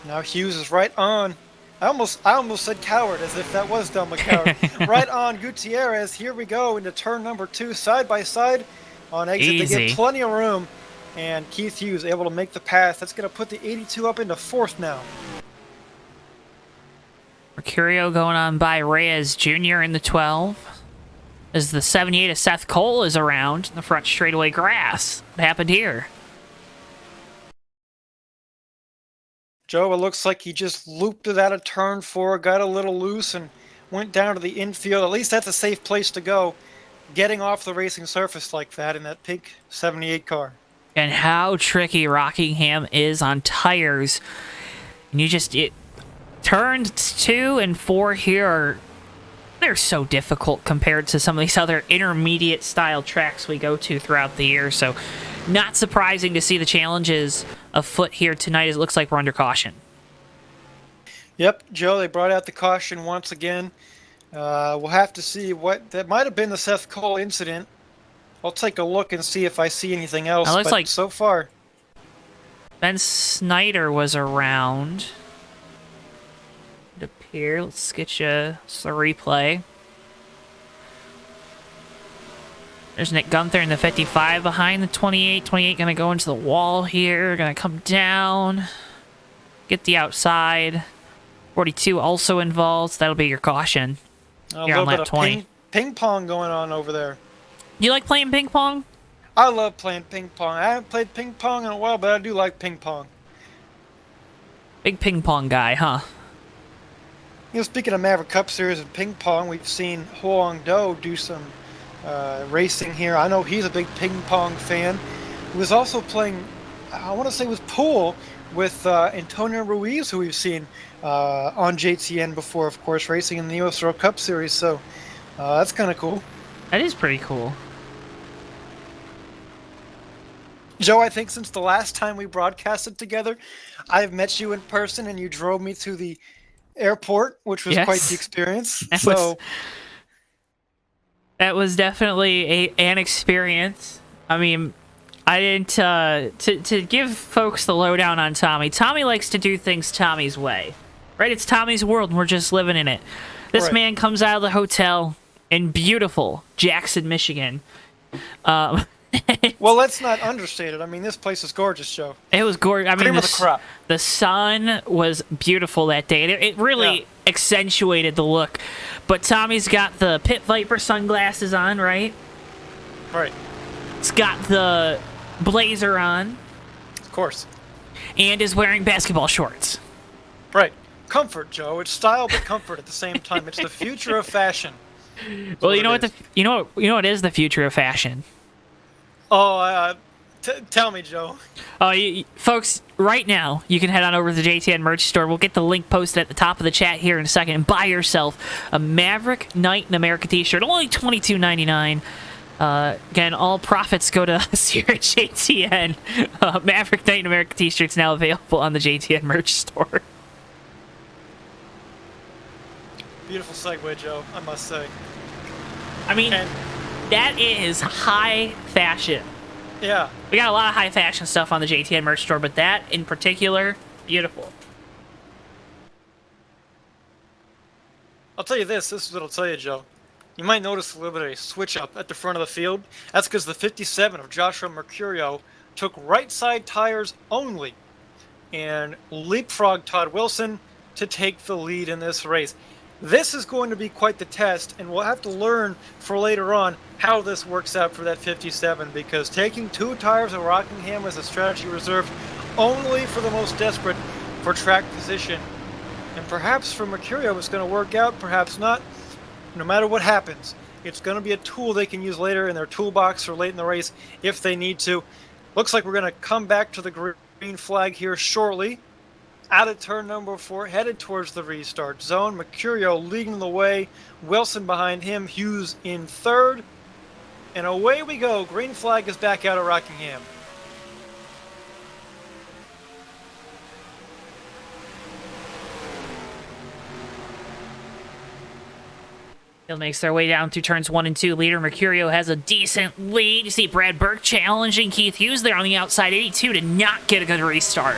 S5: Now Hughes is right on. I almost said coward, as if that was Del McCoward. Right on Gutierrez. Here we go into turn number 2, side by side on exit.
S1: Easy.
S5: They get plenty of room. And Keith Hughes able to make the pass. That's going to put the 82 up into 4th now.
S1: Mercurio going on by Reyes Jr. in the 12. As the 78 of Seth Cole is around in the front straightaway grass. What happened here?
S5: Joe, it looks like he just looped it out of turn 4, got a little loose, and went down to the infield. At least that's a safe place to go, getting off the racing surface like that in that pink 78 car.
S1: And how tricky Rockingham is on tires. And turns 2 and 4 here they're so difficult compared to some of these other intermediate style tracks we go to throughout the year. So not surprising to see the challenges afoot here tonight, as it looks like we're under caution.
S5: Yep, Joe, they brought out the caution once again. We'll have to see what that might have been the Seth Cole incident. I'll take a look and see if I see anything else.
S1: It looks
S5: but
S1: like
S5: so far,
S1: Ben Snyder was around. It appears. Let's get you a replay. There's Nick Gunther in the 55 behind the 28. 28 going to go into the wall here. Going to come down. Get the outside. 42 also involved. So that'll be your caution.
S5: a
S1: here
S5: little
S1: on
S5: bit
S1: lap
S5: of
S1: 20.
S5: ping pong going on over there.
S1: You like playing ping pong?
S5: I love playing ping pong. I haven't played ping pong in a while, but I do like ping pong.
S1: Big ping pong guy, huh?
S5: You know, speaking of Maverick Cup Series and ping pong, we've seen Huang Do do some racing here. I know he's a big ping pong fan. He was also playing, I want to say it was pool, with Antonio Ruiz, who we've seen on JTN before, of course, racing in the US World Cup Series. So that's kind of cool.
S1: That is pretty cool.
S5: Joe, I think since the last time we broadcasted together, I've met you in person and you drove me to the airport, which was quite the experience.
S1: That was definitely an experience. I mean, I didn't to give folks the lowdown on Tommy. Tommy likes to do things Tommy's way, right? It's Tommy's world, and we're just living in it. This man comes out of the hotel in beautiful Jackson, Michigan.
S5: Well, let's not understate it. I mean, this place is gorgeous, Joe.
S1: It was gorgeous. I mean,
S5: Cream of the crop.
S1: The sun was beautiful that day. It really accentuated the look. But Tommy's got the Pit Viper sunglasses on, right?
S5: Right.
S1: It's got the blazer on.
S5: Of course.
S1: And is wearing basketball shorts.
S5: Right. Comfort, Joe. It's style but comfort at the same time. It's the future of fashion.
S1: Well, you know what is the future of fashion?
S5: Oh, Tell me, Joe.
S1: Oh, folks, right now, you can head on over to the JTN merch store. We'll get the link posted at the top of the chat here in a second and buy yourself a Maverick Night in America t-shirt. Only $22.99. Again, all profits go to us here at JTN. Maverick Night in America t-shirts now available on the JTN merch store.
S5: Beautiful segue, Joe, I must say.
S1: I mean, that is high fashion.
S5: Yeah.
S1: We got a lot of high fashion stuff on the JTN merch store, but that in particular, beautiful.
S5: I'll tell you this is what I'll tell you, Joe. You might notice a little bit of a switch up at the front of the field. That's because the 57 of Joshua Mercurio took right side tires only and leapfrogged Todd Wilson to take the lead in this race. This is going to be quite the test, and we'll have to learn for later on how this works out for that 57, because taking 2 tires at Rockingham was a strategy reserved only for the most desperate for track position. And perhaps for Mercurio it's going to work out, perhaps not. No matter what happens, it's going to be a tool they can use later in their toolbox or late in the race if they need to. Looks like we're going to come back to the green flag here shortly. Out of turn number 4, headed towards the restart zone. Mercurio leading the way. Wilson behind him. Hughes in third. And away we go. Green flag is back out of Rockingham.
S1: Field makes their way down through turns 1 and 2. Leader Mercurio has a decent lead. You see Brad Burke challenging Keith Hughes there on the outside 82 to not get a good restart.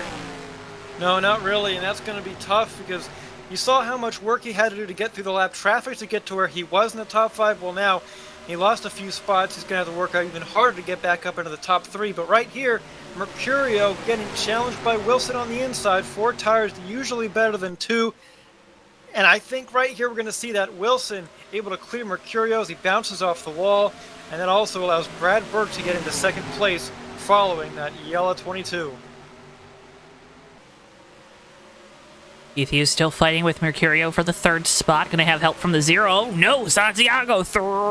S5: No, not really, and that's going to be tough because you saw how much work he had to do to get through the lap traffic to get to where he was in the top 5. Well, now he lost a few spots. He's going to have to work out even harder to get back up into the top 3. But right here, Mercurio getting challenged by Wilson on the inside. 4 tires, usually better than 2. And I think right here we're going to see that Wilson able to clear Mercurio as he bounces off the wall. And that also allows Brad Burke to get into second place following that yellow 22.
S1: Keith Hughes still fighting with Mercurio for the 3rd spot. Going to have help from the 0. No, Santiago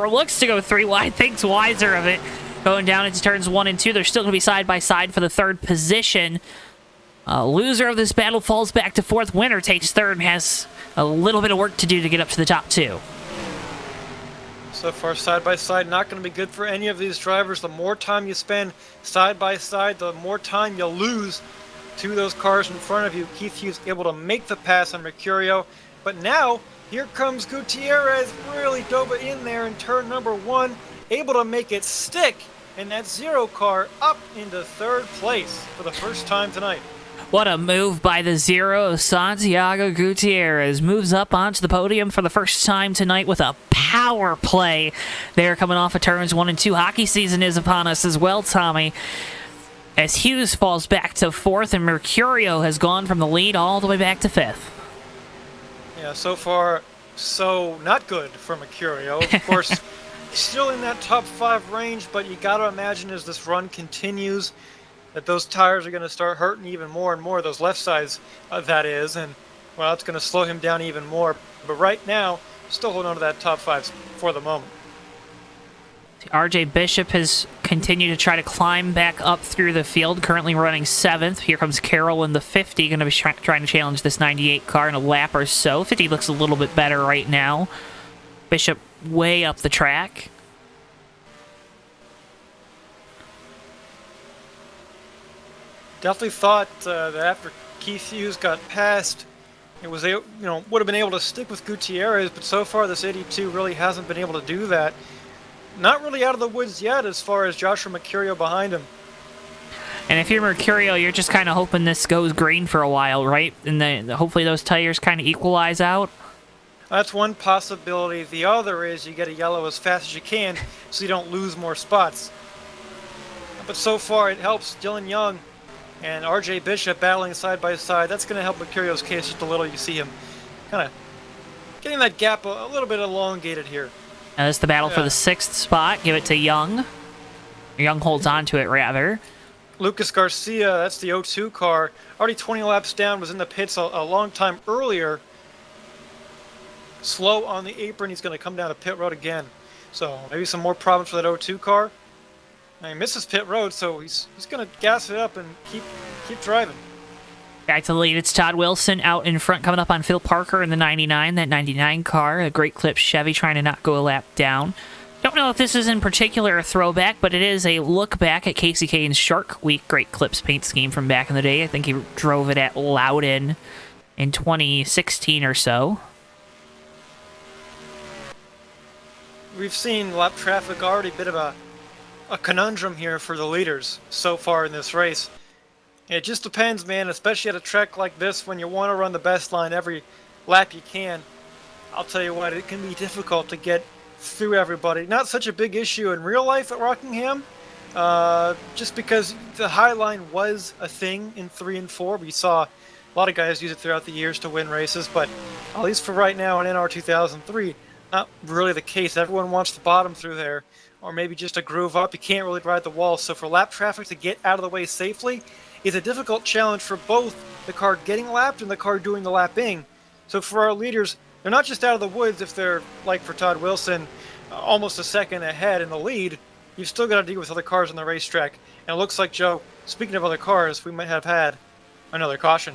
S1: looks to go 3 wide, thinks wiser of it. Going down into turns 1 and 2. They're still going to be side by side for the 3rd position. Loser of this battle falls back to 4th. Winner takes 3rd and has a little bit of work to do to get up to the top 2.
S5: So far, side by side, not going to be good for any of these drivers. The more time you spend side by side, the more time you lose to those cars in front of you. Keith Hughes able to make the pass on Mercurio, but now here comes Gutierrez, really dove it in there in turn number 1, able to make it stick, and that 0 car up into 3rd place for the first time tonight.
S1: What a move by the 0. Santiago Gutierrez moves up onto the podium for the first time tonight with a power play. They're coming off of turns 1 and 2. Hockey season is upon us as well, Tommy, as Hughes falls back to 4th and Mercurio has gone from the lead all the way back to 5th.
S5: Yeah, so far, so not good for Mercurio. Of course, still in that top 5 range, but you got to imagine as this run continues that those tires are going to start hurting even more and more, those left sides, that is, and, well, it's going to slow him down even more. But right now, still holding on to that top 5 for the moment.
S1: RJ Bishop has continued to try to climb back up through the field, currently running 7th. Here comes Carroll in the 50, going to be trying to challenge this 98 car in a lap or so. 50 looks a little bit better right now. Bishop way up the track.
S5: Definitely thought that after Keith Hughes got past, it was would have been able to stick with Gutierrez, but so far this 82 really hasn't been able to do that. Not really out of the woods yet as far as Joshua Mercurio behind him.
S1: And if you're Mercurio, you're just kind of hoping this goes green for a while, right? And then hopefully those tires kind of equalize out.
S5: That's one possibility. The other is you get a yellow as fast as you can so you don't lose more spots. But so far it helps Dylan Young and RJ Bishop battling side by side. That's going to help Mercurio's case just a little. You see him kind of getting that gap a little bit elongated here.
S1: Now this is the battle for the 6th spot. Give it to Young. Young holds on to it, rather.
S5: Lucas Garcia, that's the 02 car. Already 20 laps down, was in the pits a long time earlier. Slow on the apron. He's going to come down the pit road again. So maybe some more problems for that 02 car. He misses pit road, so he's going to gas it up and keep driving.
S1: Back to the lead, it's Todd Wilson out in front, coming up on Phil Parker in the 99. That 99 car, a Great Clips Chevy, trying to not go a lap down. Don't know if this is in particular a throwback, but it is a look back at Casey Kane's Shark Week Great Clips paint scheme from back in the day. I think he drove it at Loudon in 2016 or so.
S5: We've seen lap traffic already, a bit of a conundrum here for the leaders so far in this race. It just depends, man, especially at a track like this when you want to run the best line every lap you can. I'll tell you what, it can be difficult to get through everybody. Not such a big issue in real life at Rockingham, just because the high line was a thing in 3 and 4. We saw a lot of guys use it throughout the years to win races, but at least for right now in NR 2003, not really the case. Everyone wants the bottom through there, or maybe just a groove up. You can't really ride the wall. So for lap traffic to get out of the way safely is a difficult challenge for both the car getting lapped and the car doing the lapping. So for our leaders, they're not just out of the woods if they're, like for Todd Wilson, almost a second ahead in the lead. You've still got to deal with other cars on the racetrack. And it looks like, Joe, speaking of other cars, we might have had another caution.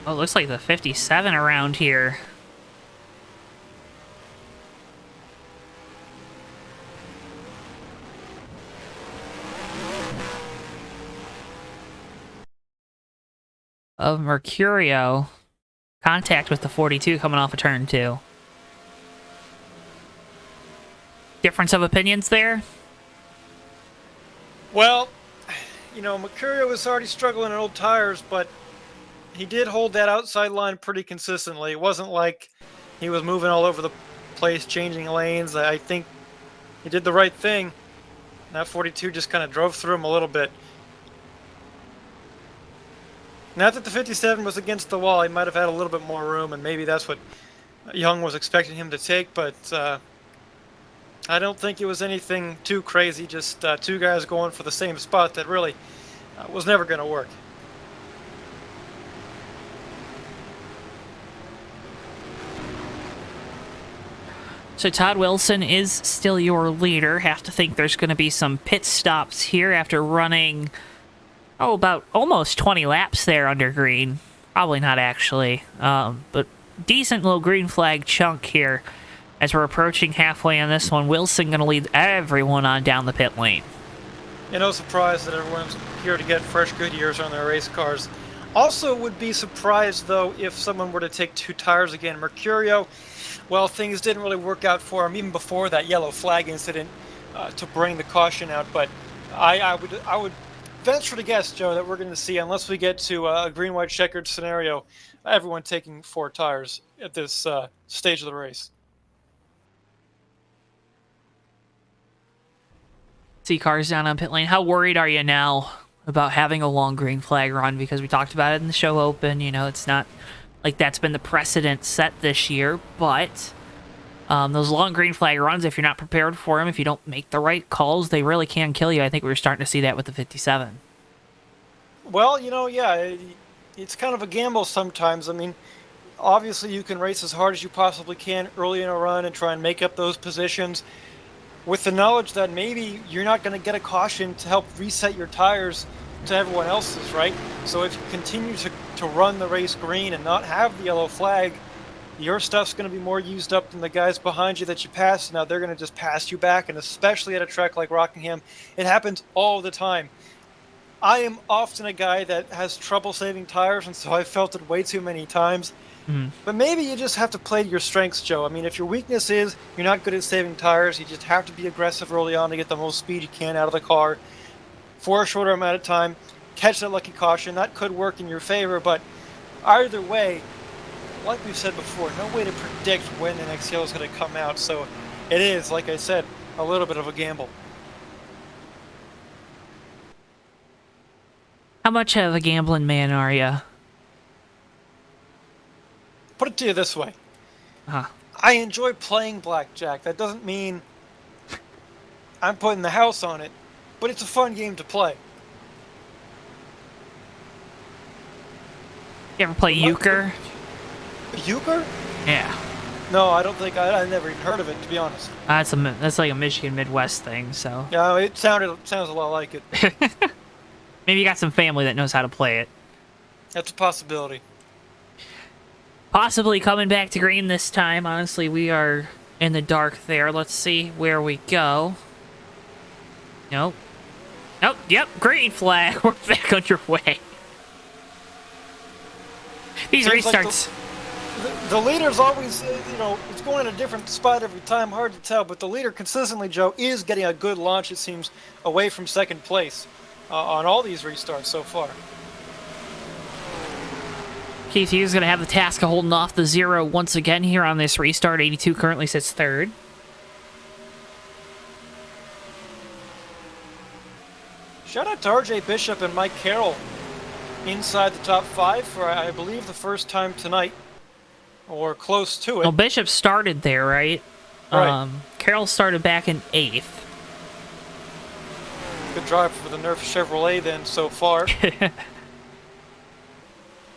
S1: Oh, it looks like the 57 around here. Of Mercurio. Contact with the 42 coming off of turn 2. Difference of opinions there?
S5: Well, you know, Mercurio was already struggling on old tires, but he did hold that outside line pretty consistently. It wasn't like he was moving all over the place, changing lanes. I think he did the right thing. That 42 just kind of drove through him a little bit. Not that the 57 was against the wall. He might have had a little bit more room, and maybe that's what Young was expecting him to take, but I don't think it was anything too crazy. Just two guys going for the same spot that really was never going to work.
S1: So Todd Wilson is still your leader. Have to think there's going to be some pit stops here after running, about almost 20 laps there under green. Probably not actually, but decent little green flag chunk here as we're approaching halfway on this one. Wilson going to lead everyone on down the pit lane.
S5: No surprise that everyone's here to get fresh Goodyears on their race cars. Also would be surprised, though, if someone were to take 2 tires again. Mercurio, well, things didn't really work out for him even before that yellow flag incident to bring the caution out. But I would venture to guess, Joe, that we're going to see, unless we get to a green-white checkered scenario, everyone taking 4 tires at this stage of the race.
S1: See cars down on pit lane. How worried are you now about having a long green flag run? Because we talked about it in the show open. You know, it's not like that's been the precedent set this year, but those long green flag runs, if you're not prepared for them, if you don't make the right calls, they really can kill you. I think we were starting to see that with the 57.
S5: Well, yeah, it's kind of a gamble sometimes. I mean, obviously you can race as hard as you possibly can early in a run and try and make up those positions with the knowledge that maybe you're not going to get a caution to help reset your tires to everyone else's, right? So if you continue to run the race green and not have the yellow flag, your stuff's going to be more used up than the guys behind you that you pass. Now they're going to just pass you back, and especially at a track like Rockingham, it happens all the time. I am often a guy that has trouble saving tires, and so I've felt it way too many times. Mm-hmm. But maybe you just have to play to your strengths, Joe. I mean, if your weakness is you're not good at saving tires, you just have to be aggressive early on to get the most speed you can out of the car for a shorter amount of time, catch that lucky caution. That could work in your favor, but either way, like we've said before, no way to predict when the next yellow is going to come out. So it is, like I said, a little bit of a gamble.
S1: How much of a gambling man are you?
S5: Put it to you this way. I enjoy playing blackjack. That doesn't mean I'm putting the house on it, but it's a fun game to play.
S1: You ever play euchre?
S5: Euchre?
S1: Yeah.
S5: No, I don't think I never even heard of it, to be honest.
S1: That's like a Michigan Midwest thing. So
S5: Yeah, it sounds a lot like it.
S1: maybe you got some family that knows how to play it.
S5: That's a possibility.
S1: Possibly coming back to green this time. Honestly, we are in the dark there. Let's see where we go. Nope. Nope. Yep. Green flag. We're back underway. These
S5: Seems like
S1: restarts.
S5: the leader's always, it's going in a different spot every time. Hard to tell, but the leader consistently, Joe, is getting a good launch, it seems, away from second place on all these restarts so far.
S1: Keith Hughes going to have the task of holding off the 0 once again here on this restart. 82 currently sits third.
S5: Shout out to RJ Bishop and Mike Carroll inside the top 5 for, I believe, the first time tonight, or close to it.
S1: Well, Bishop started there, right?
S5: Right.
S1: Carroll started back in 8th.
S5: Good drive for the Nerf Chevrolet then so far.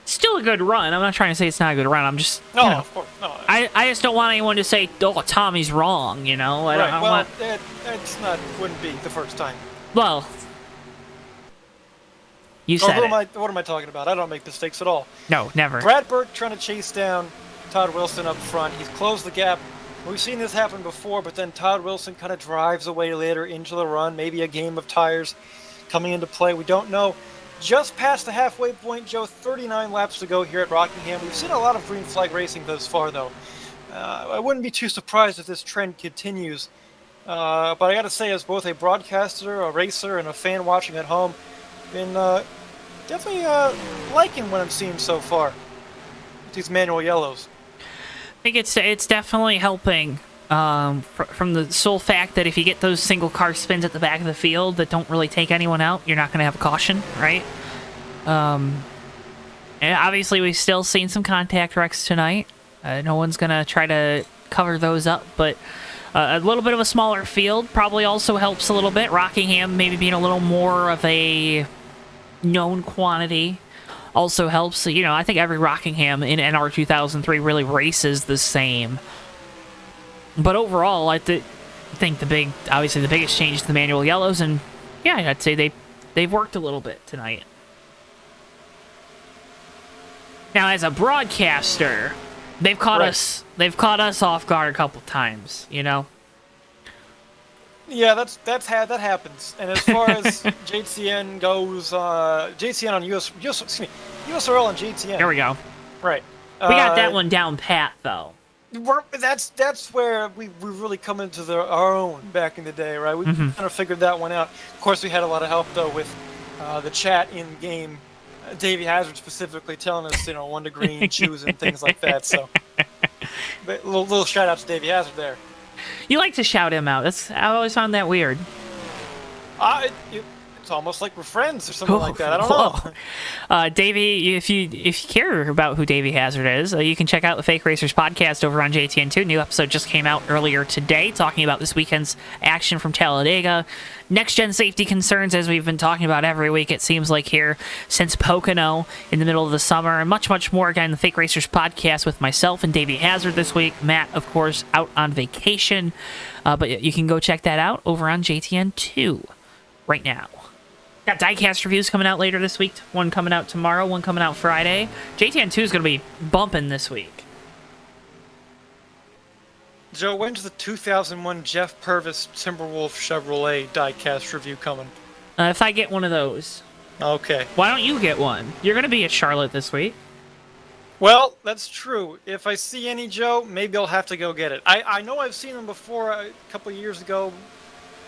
S1: Still a good run. I'm not trying to say it's not a good run. I'm just,
S5: No,
S1: you know,
S5: of course, no.
S1: I just don't want anyone to say, "Oh, Tommy's wrong." You know, I
S5: Right,
S1: don't
S5: well,
S1: want.
S5: wouldn't be the first time.
S1: Well, you
S5: Oh,
S1: said it.
S5: what am I talking about? I don't make mistakes at all.
S1: No, never.
S5: Brad Burke trying to chase down Todd Wilson up front. He's closed the gap. We've seen this happen before, but then Todd Wilson kind of drives away later into the run. Maybe a game of tires coming into play. We don't know. Just past the halfway point, Joe, 39 laps to go here at Rockingham. We've seen a lot of green flag racing thus far, though. I wouldn't be too surprised if this trend continues. But I got to say, as both a broadcaster, a racer, and a fan watching at home, been definitely liking what I'm seeing so far with these manual yellows.
S1: I think it's definitely helping from the sole fact that if you get those single car spins at the back of the field that don't really take anyone out, you're not going to have a caution, right? And obviously, we've still seen some contact wrecks tonight. No one's going to try to cover those up, but a little bit of a smaller field probably also helps a little bit. Rockingham maybe being a little more of a known quantity also helps. You know, I think every Rockingham in NR 2003 really races the same. But overall, I think obviously the biggest change is the manual yellows, and yeah, I'd say they've worked a little bit tonight. Now, as a broadcaster, they've caught us off guard a couple times, you know.
S5: Yeah, that happens. And as far as JTN goes, JTN on USRL and JTN.
S1: There we go.
S5: Right.
S1: We got that one down pat, though.
S5: That's where we really come into our own back in the day, right? We kind of figured that one out. Of course, we had a lot of help though with the chat in game. Davey Hazard specifically telling us, when to green, choose, and things like that. So, but little shout out to Davey Hazard there.
S1: You like to shout him out. I always found that weird.
S5: It's almost like we're friends or something like that. I don't know.
S1: Davey, if you care about who Davey Hazard is, you can check out the Fake Racers podcast over on JTN2. New episode just came out earlier today, talking about this weekend's action from Talladega. Next-gen safety concerns, as we've been talking about every week, it seems like here, since Pocono in the middle of the summer, and much, much more. Again, the Fake Racers podcast with myself and Davey Hazard this week. Matt, of course, out on vacation. But you can go check that out over on JTN2 right now. Got diecast reviews coming out later this week. One coming out tomorrow, one coming out Friday. JTN2 is going to be bumping this week.
S5: Joe, when's the 2001 Jeff Purvis Timberwolf Chevrolet diecast review coming?
S1: If I get one of those.
S5: Okay.
S1: Why don't you get one? You're going to be at Charlotte this week.
S5: Well, that's true. If I see any, Joe, maybe I'll have to go get it. I know I've seen them before a couple of years ago.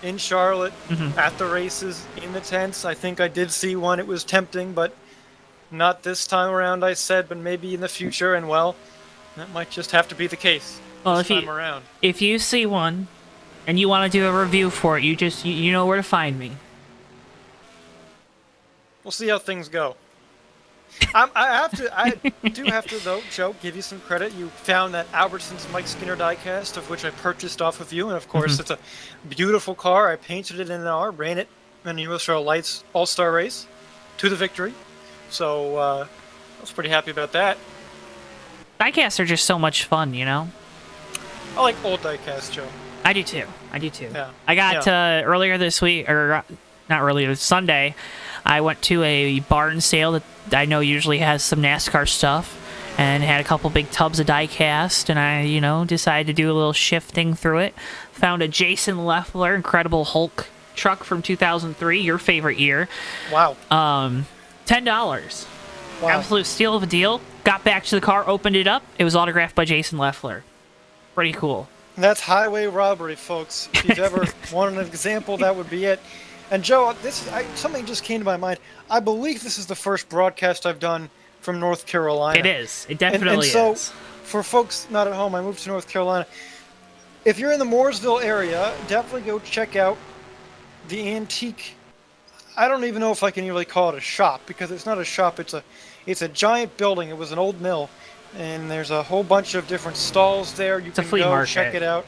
S5: In Charlotte, at the races, in the tents. I think I did see one. It was tempting, but not this time around, I said, but maybe in the future, and well, that might just have to be the case this time around.
S1: If you see one, and you want to do a review for it, you know where to find me.
S5: We'll see how things go. I do have to, though, Joe, give you some credit. You found that Albertsons Mike Skinner diecast, of which I purchased off of you, and of course, it's a beautiful car. I painted it in an hour, ran it in the USRL Lights All-Star race to the victory. So I was pretty happy about that.
S1: Diecasts are just so much fun, you know?
S5: I like old diecast, Joe.
S1: I do too.
S5: Yeah.
S1: I got earlier this week, or not earlier, Sunday, I went to a barn sale that I know usually has some NASCAR stuff, and had a couple big tubs of diecast, and I, decided to do a little shifting through it. Found a Jason Leffler Incredible Hulk truck from 2003, your favorite year.
S5: Wow.
S1: $10.
S5: Wow.
S1: Absolute steal of a deal. Got back to the car, opened it up. It was autographed by Jason Leffler. Pretty cool.
S5: That's highway robbery, folks. If you've ever wanted an example, that would be it. And Joe, something just came to my mind. I believe this is the first broadcast I've done from North Carolina.
S1: It is. It definitely
S5: is. And so,
S1: is.
S5: for folks not at home, I moved to North Carolina. If you're in the Mooresville area, definitely go check out the antique. I don't even know if I can really call it a shop, because it's not a shop. It's a giant building. It was an old mill. And there's a whole bunch of different stalls there. You can go check it out.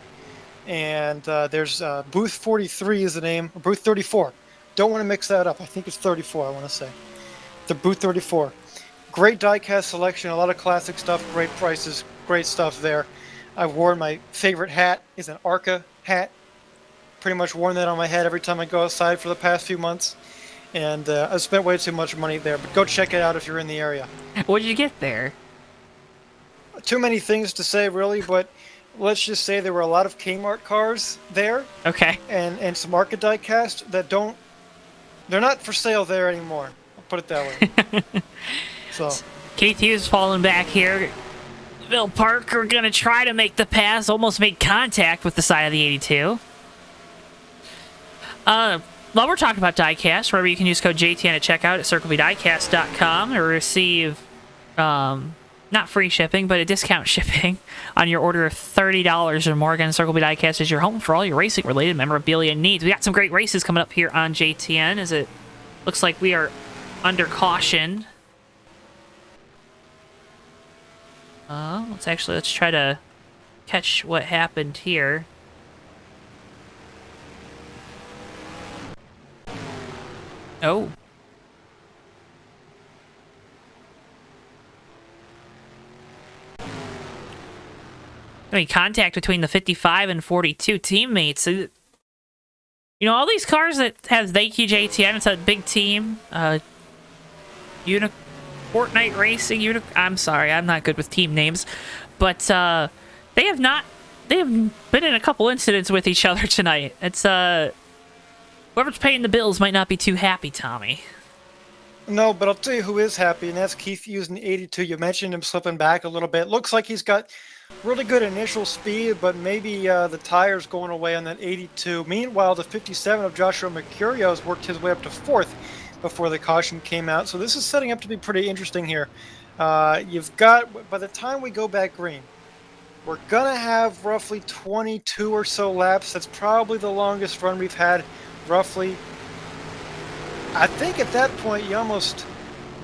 S5: And there's booth 43 is the name, or booth 34. Don't want to mix that up. I think it's 34, I want to say. The booth 34. Great diecast selection, a lot of classic stuff, great prices, great stuff there. I've worn my favorite hat is an ARCA hat. Pretty much worn that on my head every time I go outside for the past few months. And I've spent way too much money there. But go check it out if you're in the area.
S1: What did you get there?
S5: Too many things to say, really, but let's just say there were a lot of Kmart cars there.
S1: Okay.
S5: And some ARCA diecast that they're not for sale there anymore. I'll put it that way. So
S1: Keith Hughes falling back here. Phil Parker going to try to make the pass, almost made contact with the side of the 82. While we're talking about diecast, remember you can use code JTN at checkout at circlebdiecast.com to receive not free shipping, but a discount shipping on your order of $30 or more. Again, Circle B Diecast is your home for all your racing-related memorabilia needs. We got some great races coming up here on JTN, as it looks like we are under caution. Let's try to catch what happened here. Oh. Contact between the 55 and 42 teammates. All these cars that have Thank You JTN, it's a big team. Fortnite Racing, I'm sorry, I'm not good with team names. But they have been in a couple incidents with each other tonight. It's whoever's paying the bills might not be too happy, Tommy.
S5: No, but I'll tell you who is happy, and that's Keith Hughes in 82. You mentioned him slipping back a little bit. Looks like he's got really good initial speed, but maybe the tires going away on that 82. Meanwhile, the 57 of Joshua Mercurio has worked his way up to 4th before the caution came out. So this is setting up to be pretty interesting here. You've got, by the time we go back green, we're going to have roughly 22 or so laps. That's probably the longest run we've had, roughly. I think at that point you almost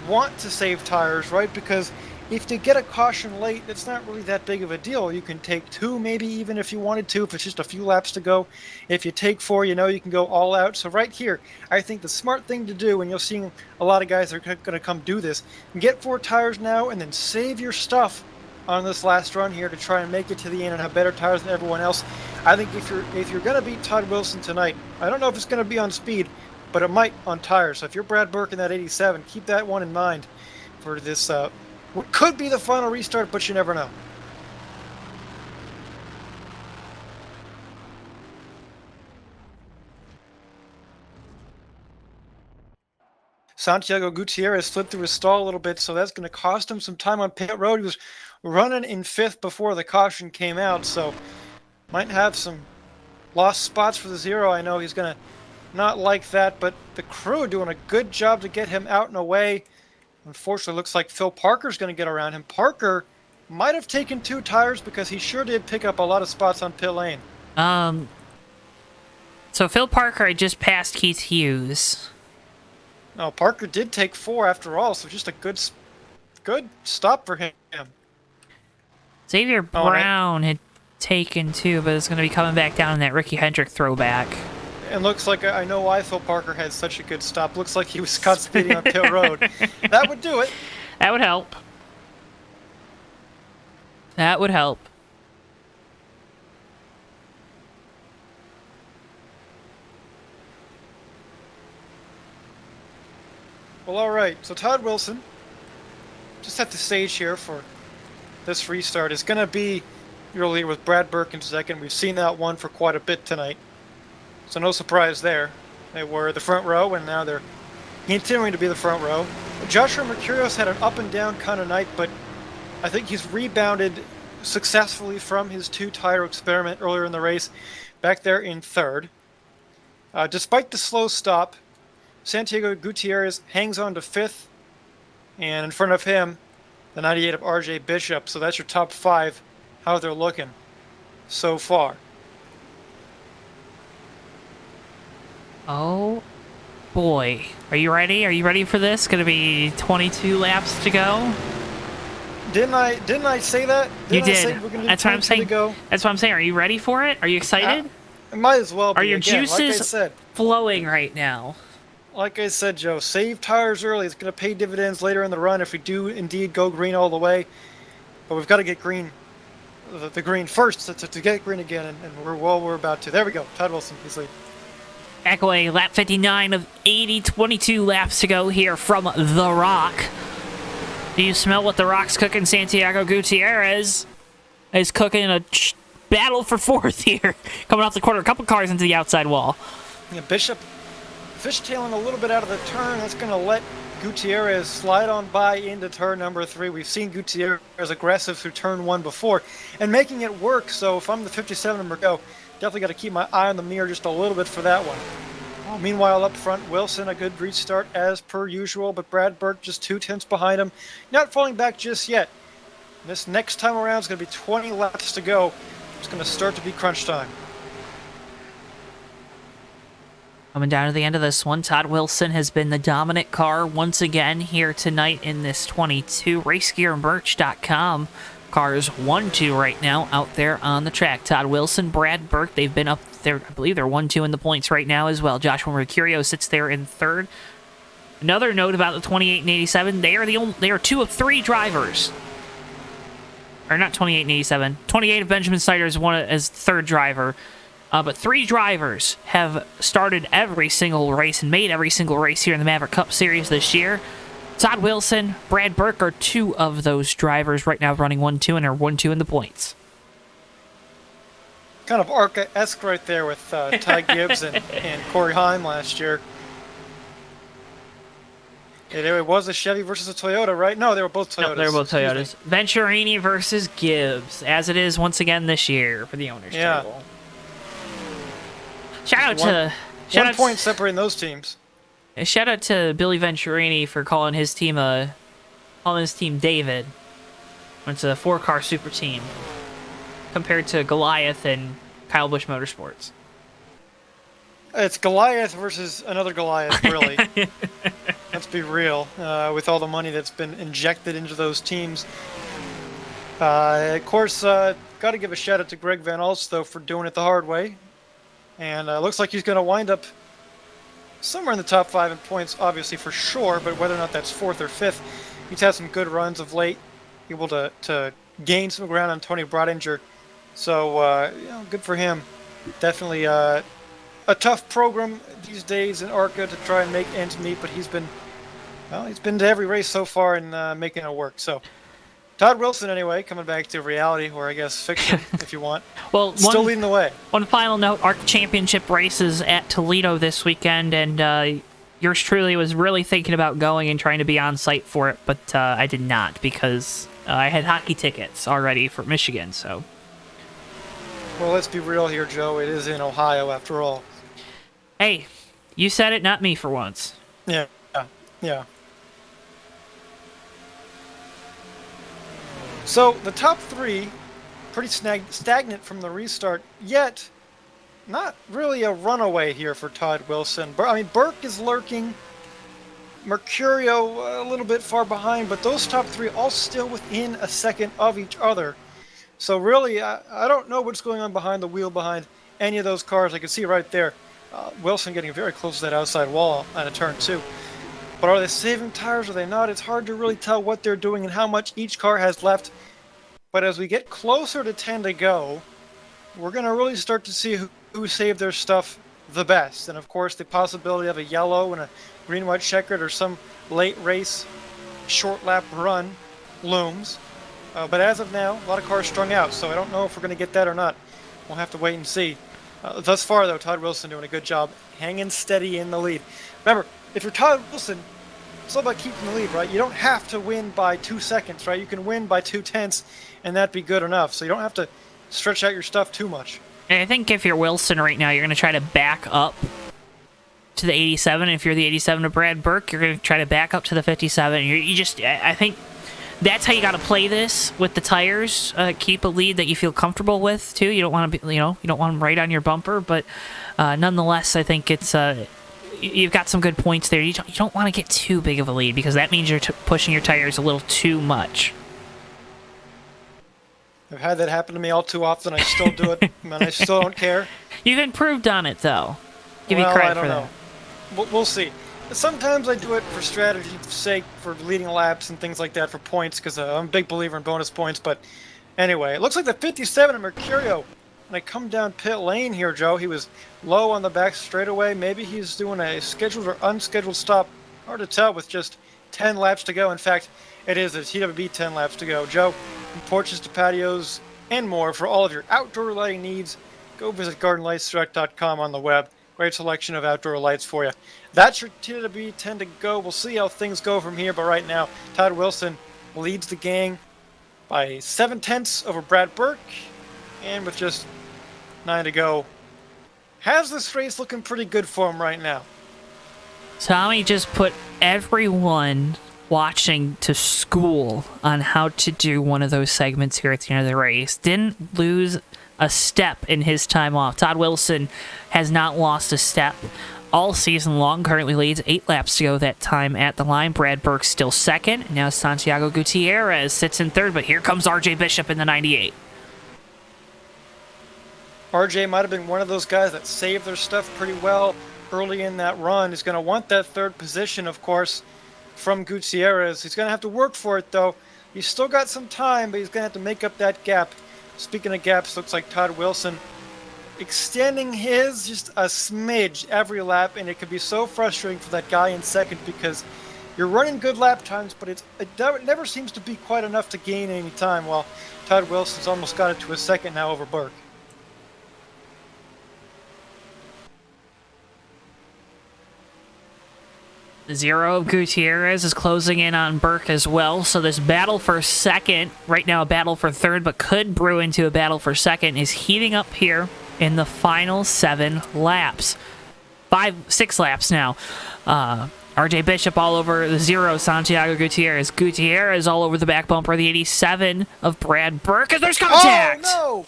S5: want to save tires, right? Because if you get a caution late, it's not really that big of a deal. You can take 2, maybe even if you wanted to, if it's just a few laps to go. If you take 4, you can go all out. So right here, I think the smart thing to do, and you'll see a lot of guys are going to come do this, get 4 tires now and then save your stuff on this last run here to try and make it to the end and have better tires than everyone else. I think if you're going to beat Todd Wilson tonight, I don't know if it's going to be on speed, but it might on tires. So if you're Brad Burke in that 87, keep that one in mind for this what could be the final restart, but you never know. Santiago Gutierrez slipped through his stall a little bit, so that's going to cost him some time on pit road. He was running in 5th before the caution came out, so might have some lost spots for the 0. I know he's going to not like that, but the crew doing a good job to get him out and away. Unfortunately, looks like Phil Parker's going to get around him. Parker might have taken 2 tires because he sure did pick up a lot of spots on pit lane.
S1: So Phil Parker, I just passed Keith Hughes.
S5: No, Parker did take 4 after all, so just a good stop for him.
S1: Xavier Brown had taken 2, but it's going to be coming back down in that Ricky Hendrick throwback.
S5: And looks like I know why Phil Parker had such a good stop. Looks like he was caught speeding on pit road. That would do it.
S1: That would help. That would help.
S5: Well, all right. So Todd Wilson, just at the stage here for this restart, is going to be your leader with Brad Burke in second. We've seen that one for quite a bit tonight, so no surprise there. They were the front row, and now they're continuing to be the front row. Joshua Mercurios had an up and down kind of night, but I think he's rebounded successfully from his 2-tire experiment earlier in the race, back there in third. Despite the slow stop, Santiago Gutierrez hangs on to fifth, and in front of him, the 98 of RJ Bishop. So that's your top 5, how they're looking so far.
S1: Oh boy, are you ready? Are you ready for this? Going to be 22 laps to go.
S5: Didn't I say that?
S1: You
S5: Didn't I
S1: did.
S5: say we're gonna do
S1: That's what I'm
S5: 22
S1: saying.
S5: to go?
S1: That's what I'm saying. Are you ready for it? Are you excited?
S5: Might as well be.
S1: Are your
S5: again,
S1: juices
S5: like I said,
S1: flowing right now?
S5: Like I said, Joe, save tires early. It's going to pay dividends later in the run if we do indeed go green all the way. But we've got to get green, the green first to get green again, and we're about to. There we go. Todd Wilson, he's lead.
S1: Back away, lap 59 of 80, 22 laps to go here from The Rock. Do you smell what The Rock's cooking? Santiago Gutierrez is cooking a battle for fourth here. Coming off the corner, a couple cars into the outside wall.
S5: Yeah, Bishop fishtailing a little bit out of the turn. That's going to let Gutierrez slide on by into turn number 3. We've seen Gutierrez aggressive through turn 1 before and making it work. So if I'm the 57 number go, definitely got to keep my eye on the mirror just a little bit for that one. Meanwhile, up front, Wilson, a good restart as per usual, but Brad Burke just 2/10 behind him. Not falling back just yet. This next time around is going to be 20 laps to go. It's going to start to be crunch time.
S1: Coming down to the end of this one, Todd Wilson has been the dominant car once again here tonight in this 22. RaceGearMerch.com. Cars 1-2 right now out there on the track. Todd Wilson, Brad Burke, they've been up there. I believe they're 1-2 in the points right now as well. Joshua Mercurio sits there in third. Another note about the 28 and 87, they are 2 of 3 drivers. Or not 28 and 87. 28 of Benjamin Snyder is one as third driver. But 3 drivers have started every single race and made every single race here in the Maverick Cup Series this year. Todd Wilson, Brad Burke are 2 of those drivers right now running 1-2 and are 1-2 in the points.
S5: Kind of ARCA-esque right there with Ty Gibbs and Corey Heim last year. It was a Chevy versus a Toyota, right? No, they were both Toyotas.
S1: No, they were both Toyotas. Venturini versus Gibbs, as it is once again this year for the owners' table. Shout out
S5: one point separating those teams.
S1: Shout out to Billy Venturini for calling his team David. It's a 4-car super team compared to Goliath and Kyle Busch Motorsports.
S5: It's Goliath versus another Goliath, really. Let's be real. With all the money that's been injected into those teams. Of course, got to give a shout out to Greg Van Alst, though, for doing it the hard way. And looks like he's going to wind up somewhere in the top 5 in points, obviously, for sure, but whether or not that's 4th or 5th, he's had some good runs of late, able to gain some ground on Tony Brodinger. So, good for him. Definitely a tough program these days in ARCA to try and make ends meet, but he's been to every race so far and making it work. So, Todd Wilson, anyway, coming back to reality, or I guess fiction, if you want.
S1: Well,
S5: still leading the way.
S1: One final note, ARC Championship races at Toledo this weekend, and yours truly was really thinking about going and trying to be on site for it, but I did not because I had hockey tickets already for Michigan, so.
S5: Well, let's be real here, Joe. It is in Ohio, after all.
S1: Hey, you said it, not me for once.
S5: Yeah. So the top 3, pretty stagnant from the restart, yet not really a runaway here for Todd Wilson. Burke is lurking, Mercurio a little bit far behind, but those top 3 all still within a second of each other. So really, I don't know what's going on behind the wheel behind any of those cars. I can see right there, Wilson getting very close to that outside wall on a turn 2. But are they saving tires? Are they not? It's hard to really tell what they're doing and how much each car has left. But as we get closer to 10 to go, we're going to really start to see who saved their stuff the best. And of course, the possibility of a yellow and a green-white checkered or some late race short lap run looms. But as of now, a lot of cars strung out, so I don't know if we're going to get that or not. We'll have to wait and see. Thus far, though, Todd Wilson doing a good job hanging steady in the lead. Remember, if you're Todd Wilson, it's all about keeping the lead, right? You don't have to win by 2 seconds, right? You can win by 2/10, and that'd be good enough. So you don't have to stretch out your stuff too much.
S1: And I think if you're Wilson right now, you're going to try to back up to the 87. If you're the 87 to Brad Burke, you're going to try to back up to the 57. I think that's how you got to play this with the tires. Keep a lead that you feel comfortable with too. You don't want to be, you don't want them right on your bumper, but nonetheless, I think it's you've got some good points there. You don't want to get too big of a lead because that means you're pushing your tires a little too much.
S5: I've had that happen to me all too often. I still do it, and I still don't care.
S1: You've improved on it though. Give you
S5: Well,
S1: credit
S5: I don't
S1: for
S5: know.
S1: that.
S5: We'll see. Sometimes I do it for strategy's sake, for leading laps and things like that, for points, because I'm a big believer in bonus points. But anyway, it looks like the 57 at Mercurio. When I come down pit lane here, Joe, he was low on the back straightaway. Maybe he's doing a scheduled or unscheduled stop. Hard to tell with just 10 laps to go. In fact, it is a TWB 10 laps to go. Joe, from porches to patios and more, for all of your outdoor lighting needs, go visit GardenLightsDirect.com on the web. Great selection of outdoor lights for you. That's your TWB 10 to go. We'll see how things go from here, but right now, Todd Wilson leads the gang by 7/10 over Brad Burke, and with just 9 to go, has this race looking pretty good for him right now.
S1: Tommy just put everyone watching to school on how to do one of those segments here at the end of the race. Didn't lose a step in his time off. Todd Wilson has not lost a step all season long. Currently leads 8 laps to go that time at the line. Brad Burke still second. Now Santiago Gutierrez sits in third, but here comes RJ Bishop in the 98.
S5: RJ might have been one of those guys that saved their stuff pretty well early in that run. He's going to want that third position, of course, from Gutierrez. He's going to have to work for it, though. He's still got some time, but he's going to have to make up that gap. Speaking of gaps, looks like Todd Wilson extending his just a smidge every lap, and it could be so frustrating for that guy in second because you're running good lap times, but it never seems to be quite enough to gain any time. While Todd Wilson's almost got it to a second now over Burke.
S1: Zero of Gutierrez is closing in on Burke as well, so this battle for second, right now a battle for third, but could brew into a battle for second, is heating up here in the final 7 laps. 6 laps now. RJ Bishop all over the 0, Santiago Gutierrez. Gutierrez all over the back bumper, the 87 of Brad Burke, as there's contact!
S5: Oh, no!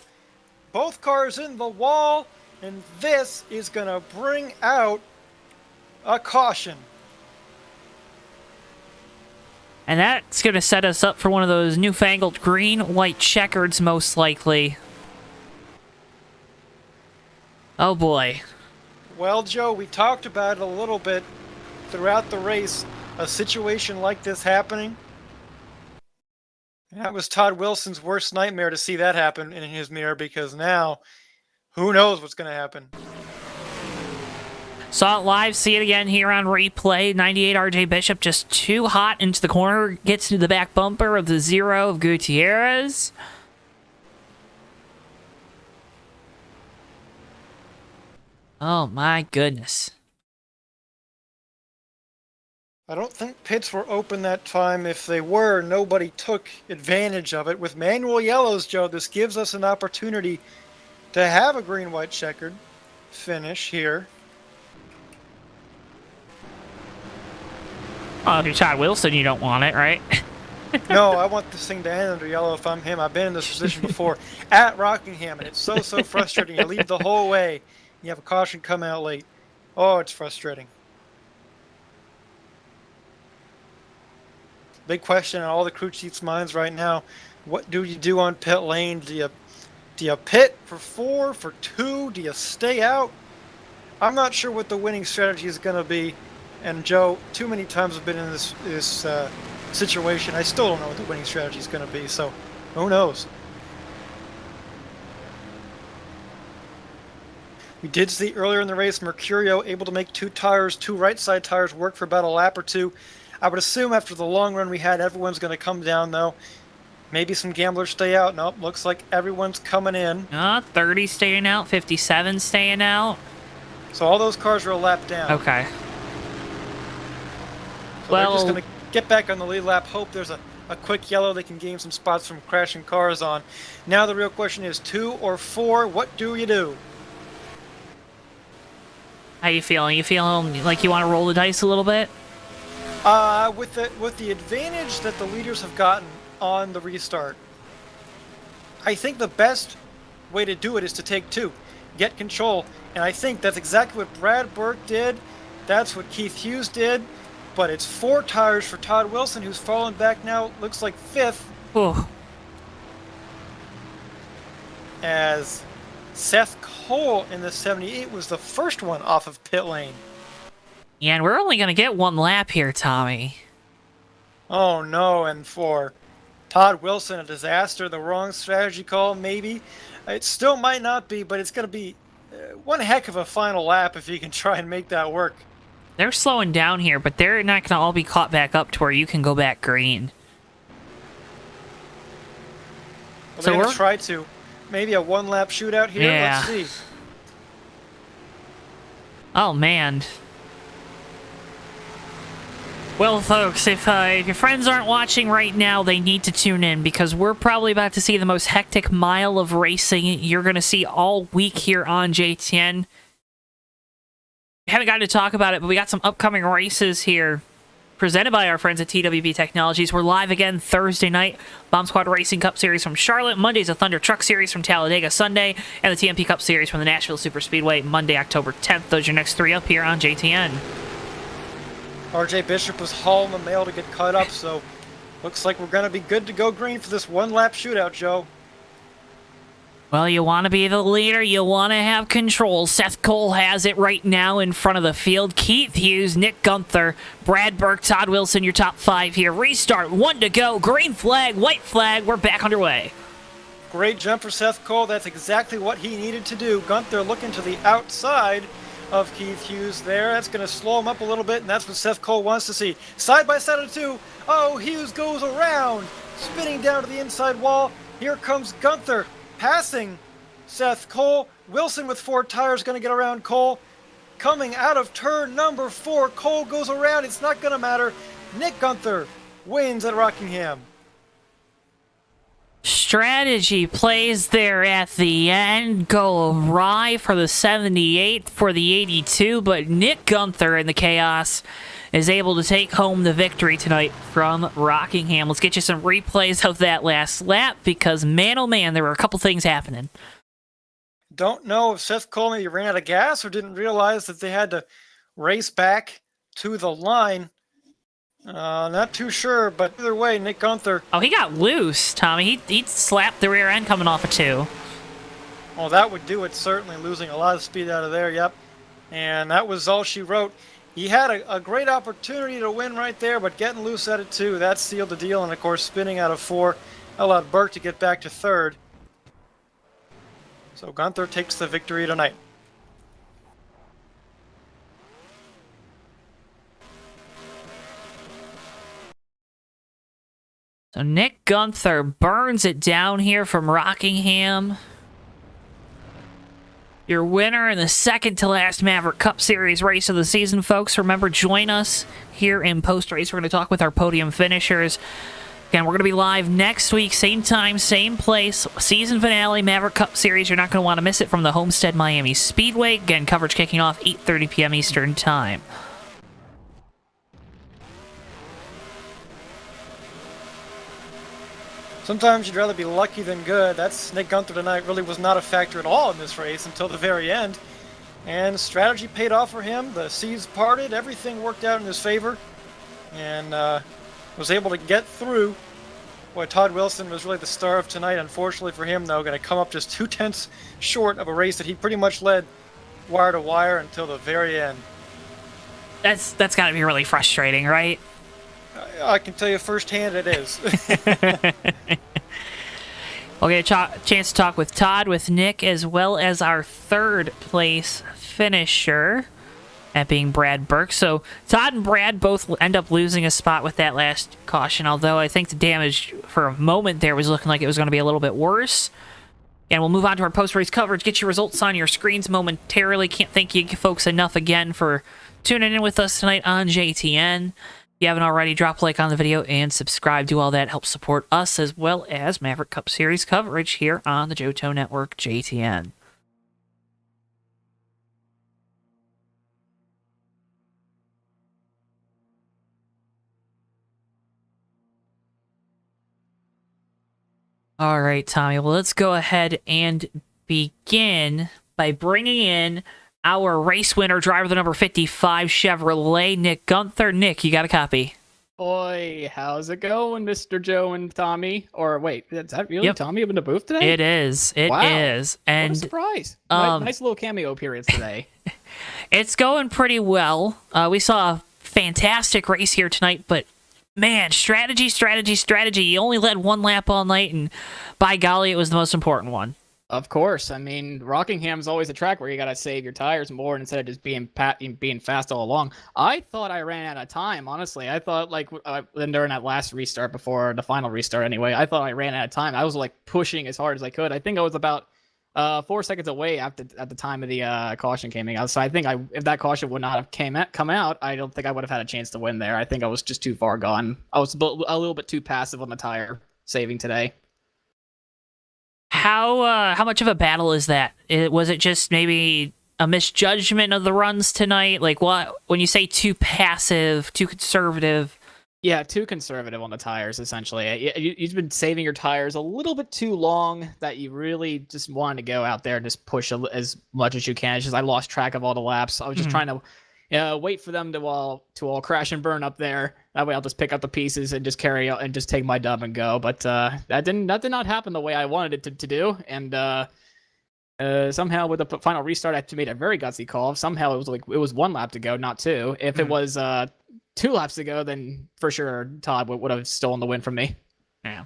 S5: Both cars in the wall, and this is going to bring out a caution.
S1: And that's going to set us up for one of those newfangled green-white checkers, most likely. Oh, boy.
S5: Well, Joe, we talked about it a little bit throughout the race, a situation like this happening. That was Todd Wilson's worst nightmare to see that happen in his mirror, because now, who knows what's going to happen.
S1: Saw it live, see it again here on replay. 98 RJ Bishop just too hot into the corner, gets into the back bumper of the 0 of Gutierrez. Oh my goodness.
S5: I don't think pits were open that time. If they were, nobody took advantage of it. With manual yellows, Joe, this gives us an opportunity to have a green-white checkered finish here.
S1: Oh, if you're Todd Wilson, you don't want it, right?
S5: No, I want this thing to end under yellow if I'm him. I've been in this position before at Rockingham, and it's so frustrating. You lead the whole way, you have a caution come out late. Oh, it's frustrating. Big question on all the crew chiefs' minds right now. What do you do on pit lane? Do you pit for 4, for 2? Do you stay out? I'm not sure what the winning strategy is going to be. And Joe, too many times I've been in this situation. I still don't know what the winning strategy is going to be. So, who knows? We did see earlier in the race Mercurio able to make two right side tires work for about a lap or two. I would assume after the long run we had, everyone's going to come down though. Maybe some gamblers stay out. Nope, looks like everyone's coming in.
S1: 30 staying out, 57 staying out.
S5: So all those cars are a lap down.
S1: Okay.
S5: So they're just going to get back on the lead lap, hope there's a quick yellow they can gain some spots from crashing cars on. Now the real question is 2 or 4, what do you do?
S1: How you feeling? You feeling like you want to roll the dice a little bit?
S5: With the advantage that the leaders have gotten on the restart, I think the best way to do it is to take 2, get control, and I think that's exactly what Brad Burke did. That's what Keith Hughes did. But it's 4 tires for Todd Wilson, who's fallen back now, looks like 5th.
S1: Oh.
S5: As Seth Cole in the 78 was the first one off of pit lane.
S1: Yeah, and we're only going to get 1 lap here, Tommy.
S5: Oh no, and for Todd Wilson, a disaster, the wrong strategy call, maybe. It still might not be, but it's going to be one heck of a final lap if you can try and make that work.
S1: They're slowing down here, but they're not going to all be caught back up to where you can go back green.
S5: Well,
S1: So
S5: they're
S1: we're
S5: going to try to. Maybe a 1-lap shootout here.
S1: Yeah.
S5: Let's see.
S1: Oh, man. Well, folks, if your friends aren't watching right now, they need to tune in because we're probably about to see the most hectic mile of racing you're going to see all week here on JTN. We haven't gotten to talk about it, but we got some upcoming races here presented by our friends at TWB Technologies. We're live again Thursday night. Bomb Squad Racing Cup Series from Charlotte. Monday's a Thunder Truck Series from Talladega Sunday. And the TMP Cup Series from the Nashville Super Speedway Monday, October 10th. Those are your next 3 up here on JTN.
S5: RJ Bishop was hauling the mail to get caught up, so looks like we're going to be good to go green for this 1-lap shootout, Joe.
S1: Well, you want to be the leader. You want to have control. Seth Cole has it right now in front of the field. Keith Hughes, Nick Gunther, Brad Burke, Todd Wilson, your top 5 here. Restart, 1 to go. Green flag, white flag. We're back underway.
S5: Great jump for Seth Cole. That's exactly what he needed to do. Gunther looking to the outside of Keith Hughes there. That's going to slow him up a little bit, and that's what Seth Cole wants to see. Side by side of 2. Oh, Hughes goes around, spinning down to the inside wall. Here comes Gunther. Passing Seth Cole. Wilson with 4 tires going to get around Cole. Coming out of turn number 4. Cole goes around. It's not going to matter. Nick Gunther wins at Rockingham.
S1: Strategy plays there at the end. Go awry for the 78, for the 82, but Nick Gunther in the chaos is able to take home the victory tonight from Rockingham. Let's get you some replays of that last lap because, man, oh man, there were a couple things happening.
S5: Don't know if Seth Cole maybe ran out of gas or didn't realize that they had to race back to the line. Not too sure, but either way, Nick Gunther.
S1: Oh, he got loose, Tommy. He slapped the rear end coming off of 2.
S5: Well, that would do it, certainly, losing a lot of speed out of there, yep. And that was all she wrote. He had a great opportunity to win right there, but getting loose out of 2, that sealed the deal. And, of course, spinning out of 4 allowed Burke to get back to 3rd. So Gunther takes the victory tonight.
S1: So Nick Gunther burns it down here from Rockingham. Your winner in the second to last Maverick Cup Series race of the season, folks. Remember, join us here in post-race. We're going to talk with our podium finishers. Again, we're going to be live next week, same time, same place. Season finale, Maverick Cup Series. You're not going to want to miss it from the Homestead Miami Speedway. Again, coverage kicking off 8:30 p.m. Eastern Time.
S5: Sometimes you'd rather be lucky than good. That's Nick Gunther tonight. Really was not a factor at all in this race until the very end. And strategy paid off for him. The seas parted. Everything worked out in his favor. And was able to get through. Boy, Todd Wilson was really the star of tonight. Unfortunately for him, though, going to come up just 2/10 short of a race that he pretty much led wire to wire until the very end.
S1: That's got to be really frustrating, right?
S5: I can tell you firsthand it is.
S1: We'll get a chance to talk with Todd, with Nick, as well as our third place finisher, that being Brad Burke. So Todd and Brad both end up losing a spot with that last caution, although I think the damage for a moment there was looking like it was going to be a little bit worse. And we'll move on to our post-race coverage. Get your results on your screens momentarily. Can't thank you folks enough again for tuning in with us tonight on JTN. If you haven't already, drop a like on the video and subscribe. Do all that. Help support us as well as Maverick Cup Series coverage here on the JoeTowNetwork JTN. All right, Tommy. Well, let's go ahead and begin by bringing in our race winner, driver the number 55 Chevrolet, Nick Gunther. Nick, you got a copy?
S6: Oi, how's it going, Mr. Joe and Tommy? Or wait, is that really Tommy up in the booth today?
S1: It is. It is. And
S6: what a surprise. Nice little cameo appearance today.
S1: It's going pretty well. We saw a fantastic race here tonight, but man, strategy. You only led one lap all night, and by golly, it was the most important one.
S6: Of course. I mean, Rockingham's always a track where you got to save your tires more instead of just being fast all along. I thought I ran out of time, honestly. I thought, like, during that last restart, before the final restart anyway, I thought I ran out of time. I was, like, pushing as hard as I could. I think I was about 4 seconds away at the time of the caution came out. So I think if that caution would not have come out, I don't think I would have had a chance to win there. I think I was just too far gone. I was a little bit too passive on the tire saving today.
S1: How much of a battle is that? Was it just maybe a misjudgment of the runs tonight? Like, what when you say too passive, too conservative?
S6: Yeah, too conservative on the tires, essentially. You've been saving your tires a little bit too long that you really just wanted to go out there and just push as much as you can. It's just I lost track of all the laps. I was just trying to wait for them to all crash and burn up there. That way I'll just pick up the pieces and just carry out and just take my dub and go. But that did not happen the way I wanted it to do. And somehow with the final restart, I made a very gutsy call. Somehow it was 1 lap to go, not 2. If it was 2 laps to go, then for sure Todd would have stolen the win from me.
S1: Yeah.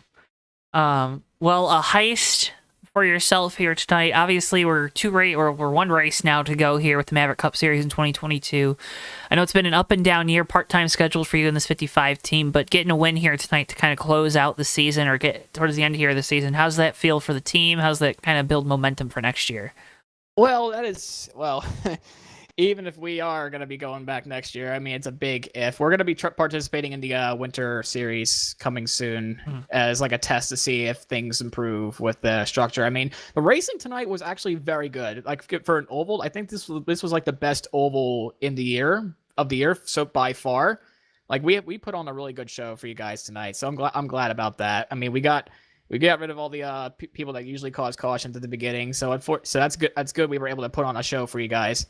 S1: Well, a heist for yourself here tonight. Obviously, we're one race now to go here with the Maverick Cup Series in 2022. I know it's been an up and down year, part-time schedule for you in this 55 team, but getting a win here tonight to kind of close out the season or get towards the end here of the season, how's that feel for the team? How's that kind of build momentum for next year?
S6: Well, even if we are going to be going back next year, I mean, it's a big if. We're going to be participating in the Winter Series coming soon as like a test to see if things improve with the structure. I mean, the racing tonight was actually very good. Like for an oval, I think this was like the best oval in the year so by far. Like we put on a really good show for you guys tonight, so I'm glad about that. I mean, we got rid of all the people that usually cause cautions at the beginning, so that's good. That's good. We were able to put on a show for you guys.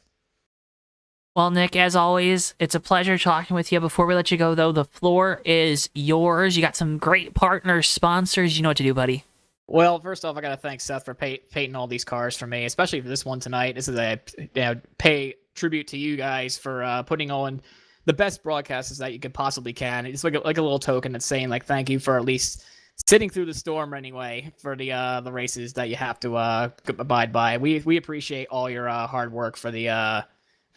S1: Well, Nick, as always, it's a pleasure talking with you. Before we let you go, though, the floor is yours. You got some great partners, sponsors. You know what to do, buddy.
S6: Well, first off, I got to thank Seth for painting all these cars for me, especially for this one tonight. This is a pay tribute to you guys for putting on the best broadcasts that you could possibly can. It's like a little token that's saying, like, thank you for at least sitting through the storm anyway for the races that you have to abide by. We appreciate all your hard work for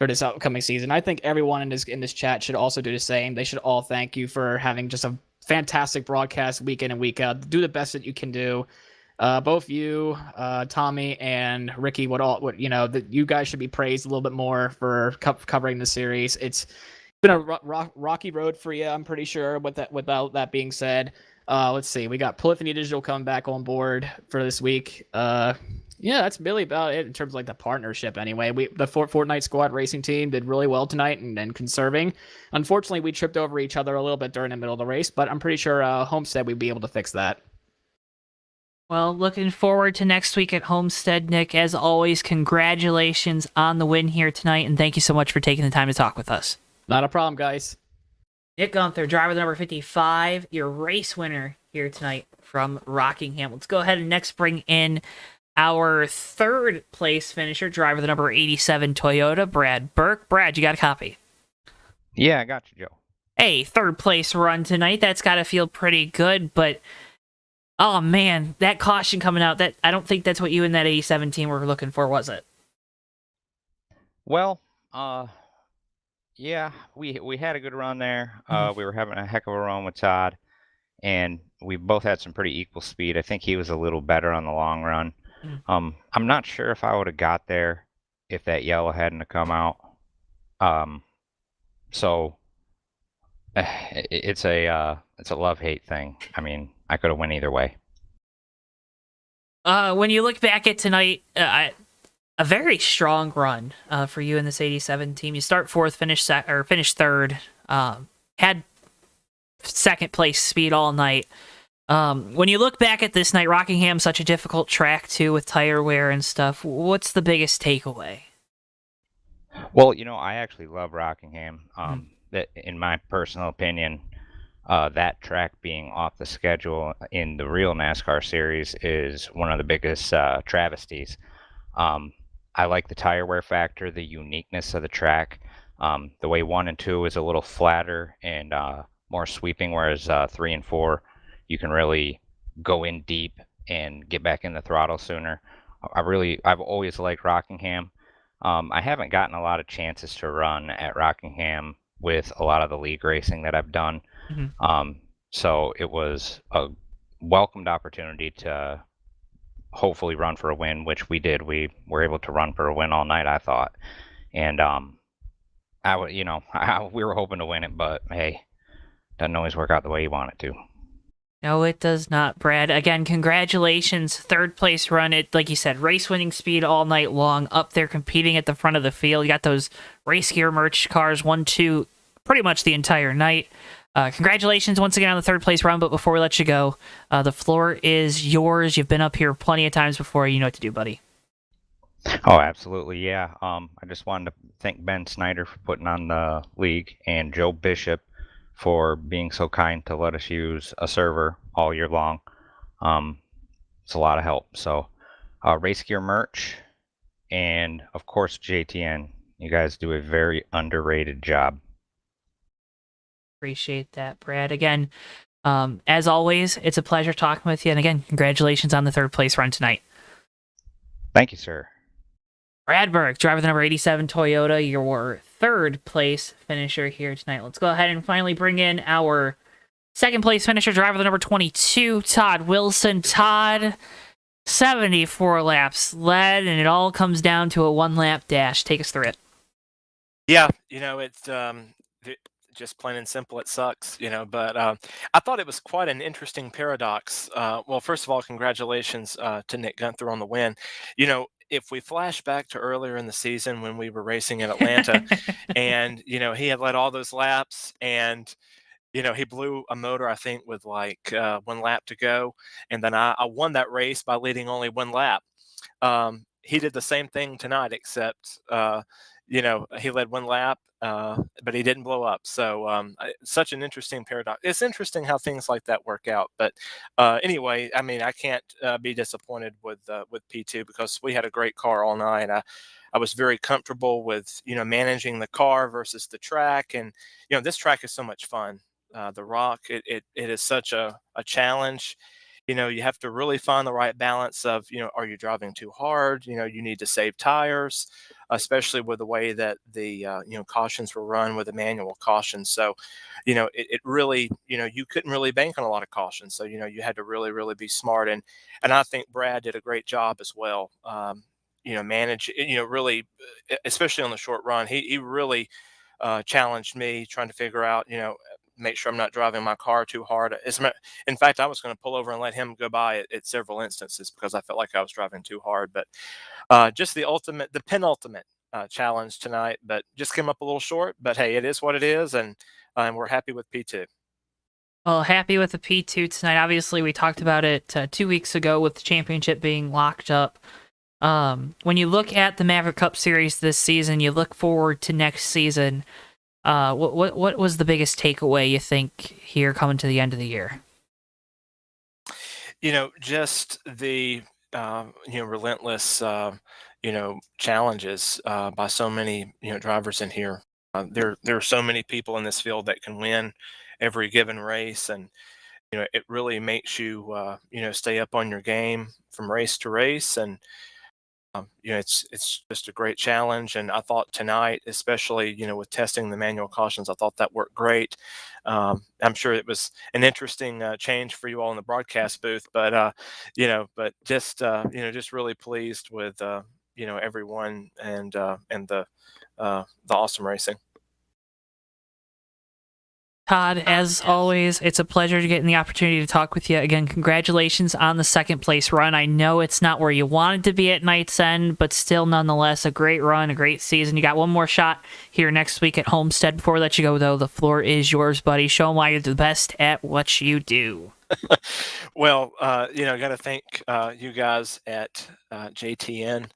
S6: this upcoming season. I think everyone in this chat should also do the same. They should all thank you for having just a fantastic broadcast week in and week out. Do the best that you can do. Both you, Tommy, and Ricky, that you guys should be praised a little bit more for covering the series. It's been a rocky road for you, I'm pretty sure. Without that being said, let's see. We got Polyphony Digital come back on board for this week. Yeah, that's really about it in terms of like the partnership anyway. The Fortnite Squad racing team did really well tonight and conserving. Unfortunately, we tripped over each other a little bit during the middle of the race, but I'm pretty sure Homestead we'd be able to fix that.
S1: Well, looking forward to next week at Homestead, Nick. As always, congratulations on the win here tonight, and thank you so much for taking the time to talk with us.
S6: Not a problem, guys.
S1: Nick Gunther, driver number 55, your race winner here tonight from Rockingham. Let's go ahead and next bring in our third place finisher, driver the number 87 Toyota, Brad Burke. Brad, you got a copy?
S7: Yeah, I got you, Joe.
S1: Hey, third place run tonight. That's got to feel pretty good, but Oh man, that caution coming out, that I don't think that's what you and that 87 team were looking for, was it?
S7: Well, yeah, we had a good run there. We were having a heck of a run with Todd, and we both had some pretty equal speed. I think he was a little better on the long run.
S1: Mhm.
S7: I'm not sure if I would have got there if that yellow hadn't have come out. So it's a love-hate thing. I mean, I could have went either way.
S1: When you look back at tonight, a very strong run for you and this 87 team. You start fourth, finish third. Had second place speed all night. When you look back at this night, Rockingham's such a difficult track too with tire wear and stuff. What's the biggest takeaway?
S7: Well, I actually love Rockingham. That, in my personal opinion, that track being off the schedule in the real NASCAR series is one of the biggest travesties. I like the tire wear factor, the uniqueness of the track. The way 1 and 2 is a little flatter and more sweeping, whereas 3 and 4, you can really go in deep and get back in the throttle sooner. I've always liked Rockingham. I haven't gotten a lot of chances to run at Rockingham with a lot of the league racing that I've done. So it was a welcomed opportunity to hopefully run for a win, which we did. We were able to run for a win all night, I thought. And we were hoping to win it, but hey, doesn't always work out the way you want it to.
S1: No, it does not, Brad. Again, congratulations. Third place run. It, like you said, race winning speed all night long, up there competing at the front of the field. You got those race gear merch cars, 1, 2, pretty much the entire night. Congratulations once again on the third place run, but before we let you go, the floor is yours. You've been up here plenty of times before. You know what to do, buddy.
S7: Oh, absolutely, yeah. I just wanted to thank Ben Snyder for putting on the league and Joe Bishop for being so kind to let us use a server all year long. It's a lot of help. So, race gear merch, and of course JTN. You guys do a very underrated job.
S1: Appreciate that, Brad. Again, as always, it's a pleasure talking with you. And again, congratulations on the third place run tonight.
S7: Thank you, sir.
S1: Brad Berg, driver of the number 87 Toyota, your third place finisher here tonight. Let's go ahead and finally bring in our second place finisher, driver of the number 22, Todd Wilson. Todd, 74 laps led, and it all comes down to a one-lap dash. Take us through it.
S8: Yeah, it's just plain and simple. It sucks, but I thought it was quite an interesting paradox. Well, first of all, congratulations to Nick Gunther on the win. If we flash back to earlier in the season when we were racing in Atlanta and, he had led all those laps and, he blew a motor, I think, with like 1 lap to go. And then I won that race by leading only 1 lap. He did the same thing tonight, except, he led 1 lap, but he didn't blow up. So such an interesting paradox. It's interesting how things like that work out. But anyway, I mean, I can't be disappointed with P2 because we had a great car all night. I was very comfortable with, managing the car versus the track. And, this track is so much fun. The Rock, it is such a challenge. You have to really find the right balance of, are you driving too hard? You need to save tires, especially with the way that the, cautions were run with the manual cautions. So, it really, you couldn't really bank on a lot of cautions. So, you had to really, really be smart. And I think Brad did a great job as well. Manage, really, especially on the short run, he really challenged me trying to figure out, make sure I'm not driving my car too hard. In fact, I was going to pull over and let him go by at several instances because I felt like I was driving too hard. But just the penultimate challenge tonight, but just came up a little short. But hey, it is what it is, and we're happy with P2.
S1: Well, happy with the P2 tonight. Obviously, we talked about it 2 weeks ago with the championship being locked up. When you look at the Maverick Cup Series this season, you look forward to next season. What was the biggest takeaway you think here coming to the end of the year?
S8: Just the relentless challenges by so many drivers in here. There are so many people in this field that can win every given race, and it really makes you stay up on your game from race to race, and it's just a great challenge. And I thought tonight, especially with testing the manual cautions, I thought that worked great. I'm sure it was an interesting change for you all in the broadcast booth, but just really pleased with everyone and the awesome racing.
S1: Todd, as always, it's a pleasure to get the opportunity to talk with you. Again, congratulations on the second place run. I know it's not where you wanted to be at Night's End, but still nonetheless a great run, a great season. You got one more shot here next week at Homestead. Before we let you go, though, the floor is yours, buddy. Show them why you're the best at what you do.
S8: Well, I got to thank you guys at JTN.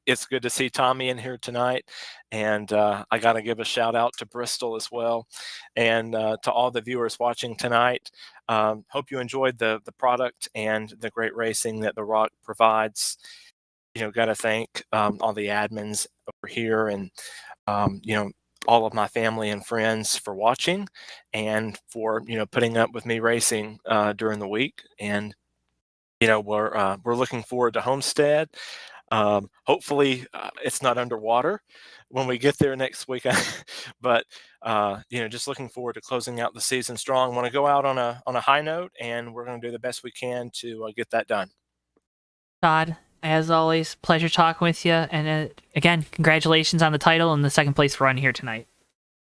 S8: It's good to see Tommy in here tonight, and I got to give a shout out to Bristol as well, and to all the viewers watching tonight. Hope you enjoyed the product and the great racing that the Rock provides. Got to thank all the admins over here, and all of my family and friends for watching, and for putting up with me racing during the week. And we're looking forward to Homestead. Hopefully it's not underwater when we get there next week, but just looking forward to closing out the season strong. Want to go out on a high note, and we're going to do the best we can to get that done.
S1: Todd, as always, pleasure talking with you, and again, congratulations on the title and the second place run here tonight.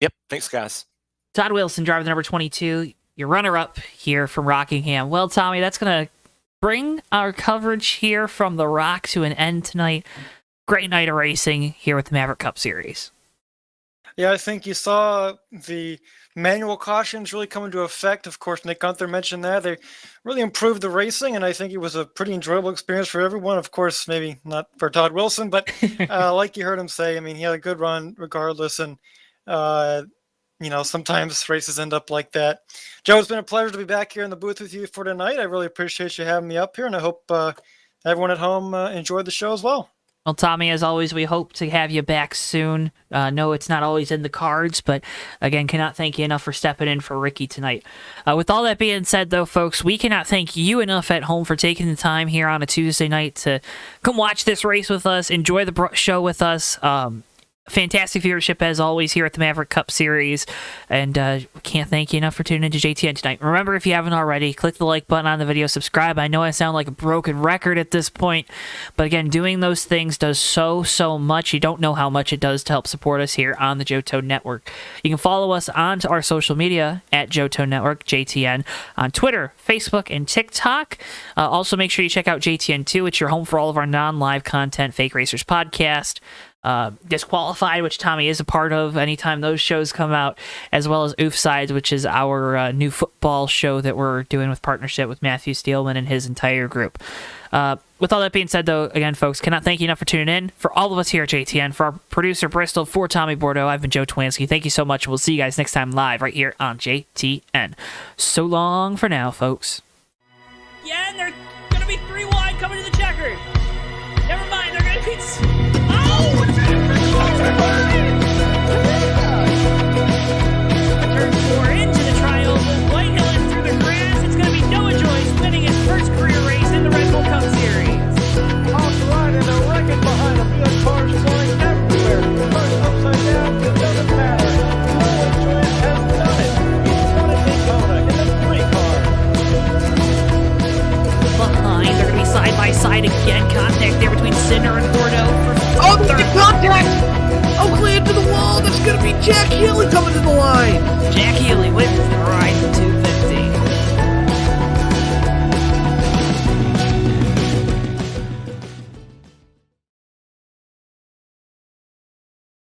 S8: Yep, thanks guys.
S1: Todd Wilson, driver number 22, your runner-up here from Rockingham. Well, Tommy, that's going to bring our coverage here from the Rock to an end tonight. Great night of racing here with the Maverick Cup Series.
S5: Yeah, I think you saw the manual cautions really come into effect. Of course, Nick Gunther mentioned that. They really improved the racing, and I think it was a pretty enjoyable experience for everyone. Of course, maybe not for Todd Wilson, but like you heard him say, I mean, he had a good run regardless, and sometimes races end up like that. Joe, it's been a pleasure to be back here in the booth with you for tonight. I really appreciate you having me up here, and I hope everyone at home enjoyed the show as well.
S1: Well, Tommy, as always, we hope to have you back soon. No, it's not always in the cards, but again, cannot thank you enough for stepping in for Ricky tonight. With all that being said, though, folks, we cannot thank you enough at home for taking the time here on a Tuesday night to come watch this race with us, enjoy the show with us. Fantastic viewership, as always, here at the Maverick Cup Series, and we can't thank you enough for tuning into JTN tonight. Remember, if you haven't already, click the like button on the video, subscribe. I know I sound like a broken record at this point, but again, doing those things does so much. You don't know how much it does to help support us here on the JoeTowNetwork. You can follow us on to our social media at JoeTowNetwork, JTN, on Twitter, Facebook, and TikTok. Also, make sure you check out JTN2. It's your home for all of our non-live content, Fake Racers podcast, Disqualified, which Tommy is a part of anytime those shows come out, as well as Oof Sides, which is our new football show that we're doing with partnership with Matthew Steelman and his entire group. With all that being said, though, again, folks, cannot thank you enough for tuning in. For all of us here at JTN, for our producer Bristol, for Tommy Bordeaux, I've been Joe Twansky. Thank you so much. We'll see you guys next time live right here on JTN. So long for now, folks.
S9: Yeah, and they're going to be 3 wide coming to the checkered. Never mind, they're going to be... Oh! Turn 4 into the trioval. Whitehill and through the grass. It's going to be Noah Joyce winning his first career race in the Red Bull Cup Series.
S2: Off the line and a wreckage behind him. We have cars flying everywhere. Cars upside down. It doesn't matter. Noah Joyce has done it. He's won at Daytona in the 3 car.
S1: Behind, they're going to be side by side again. Contact there between Cinder and Bordeaux for
S3: the contact! Oakley into the wall. That's going to be Jack Healy coming to the line.
S1: Jack Healy wins the ride to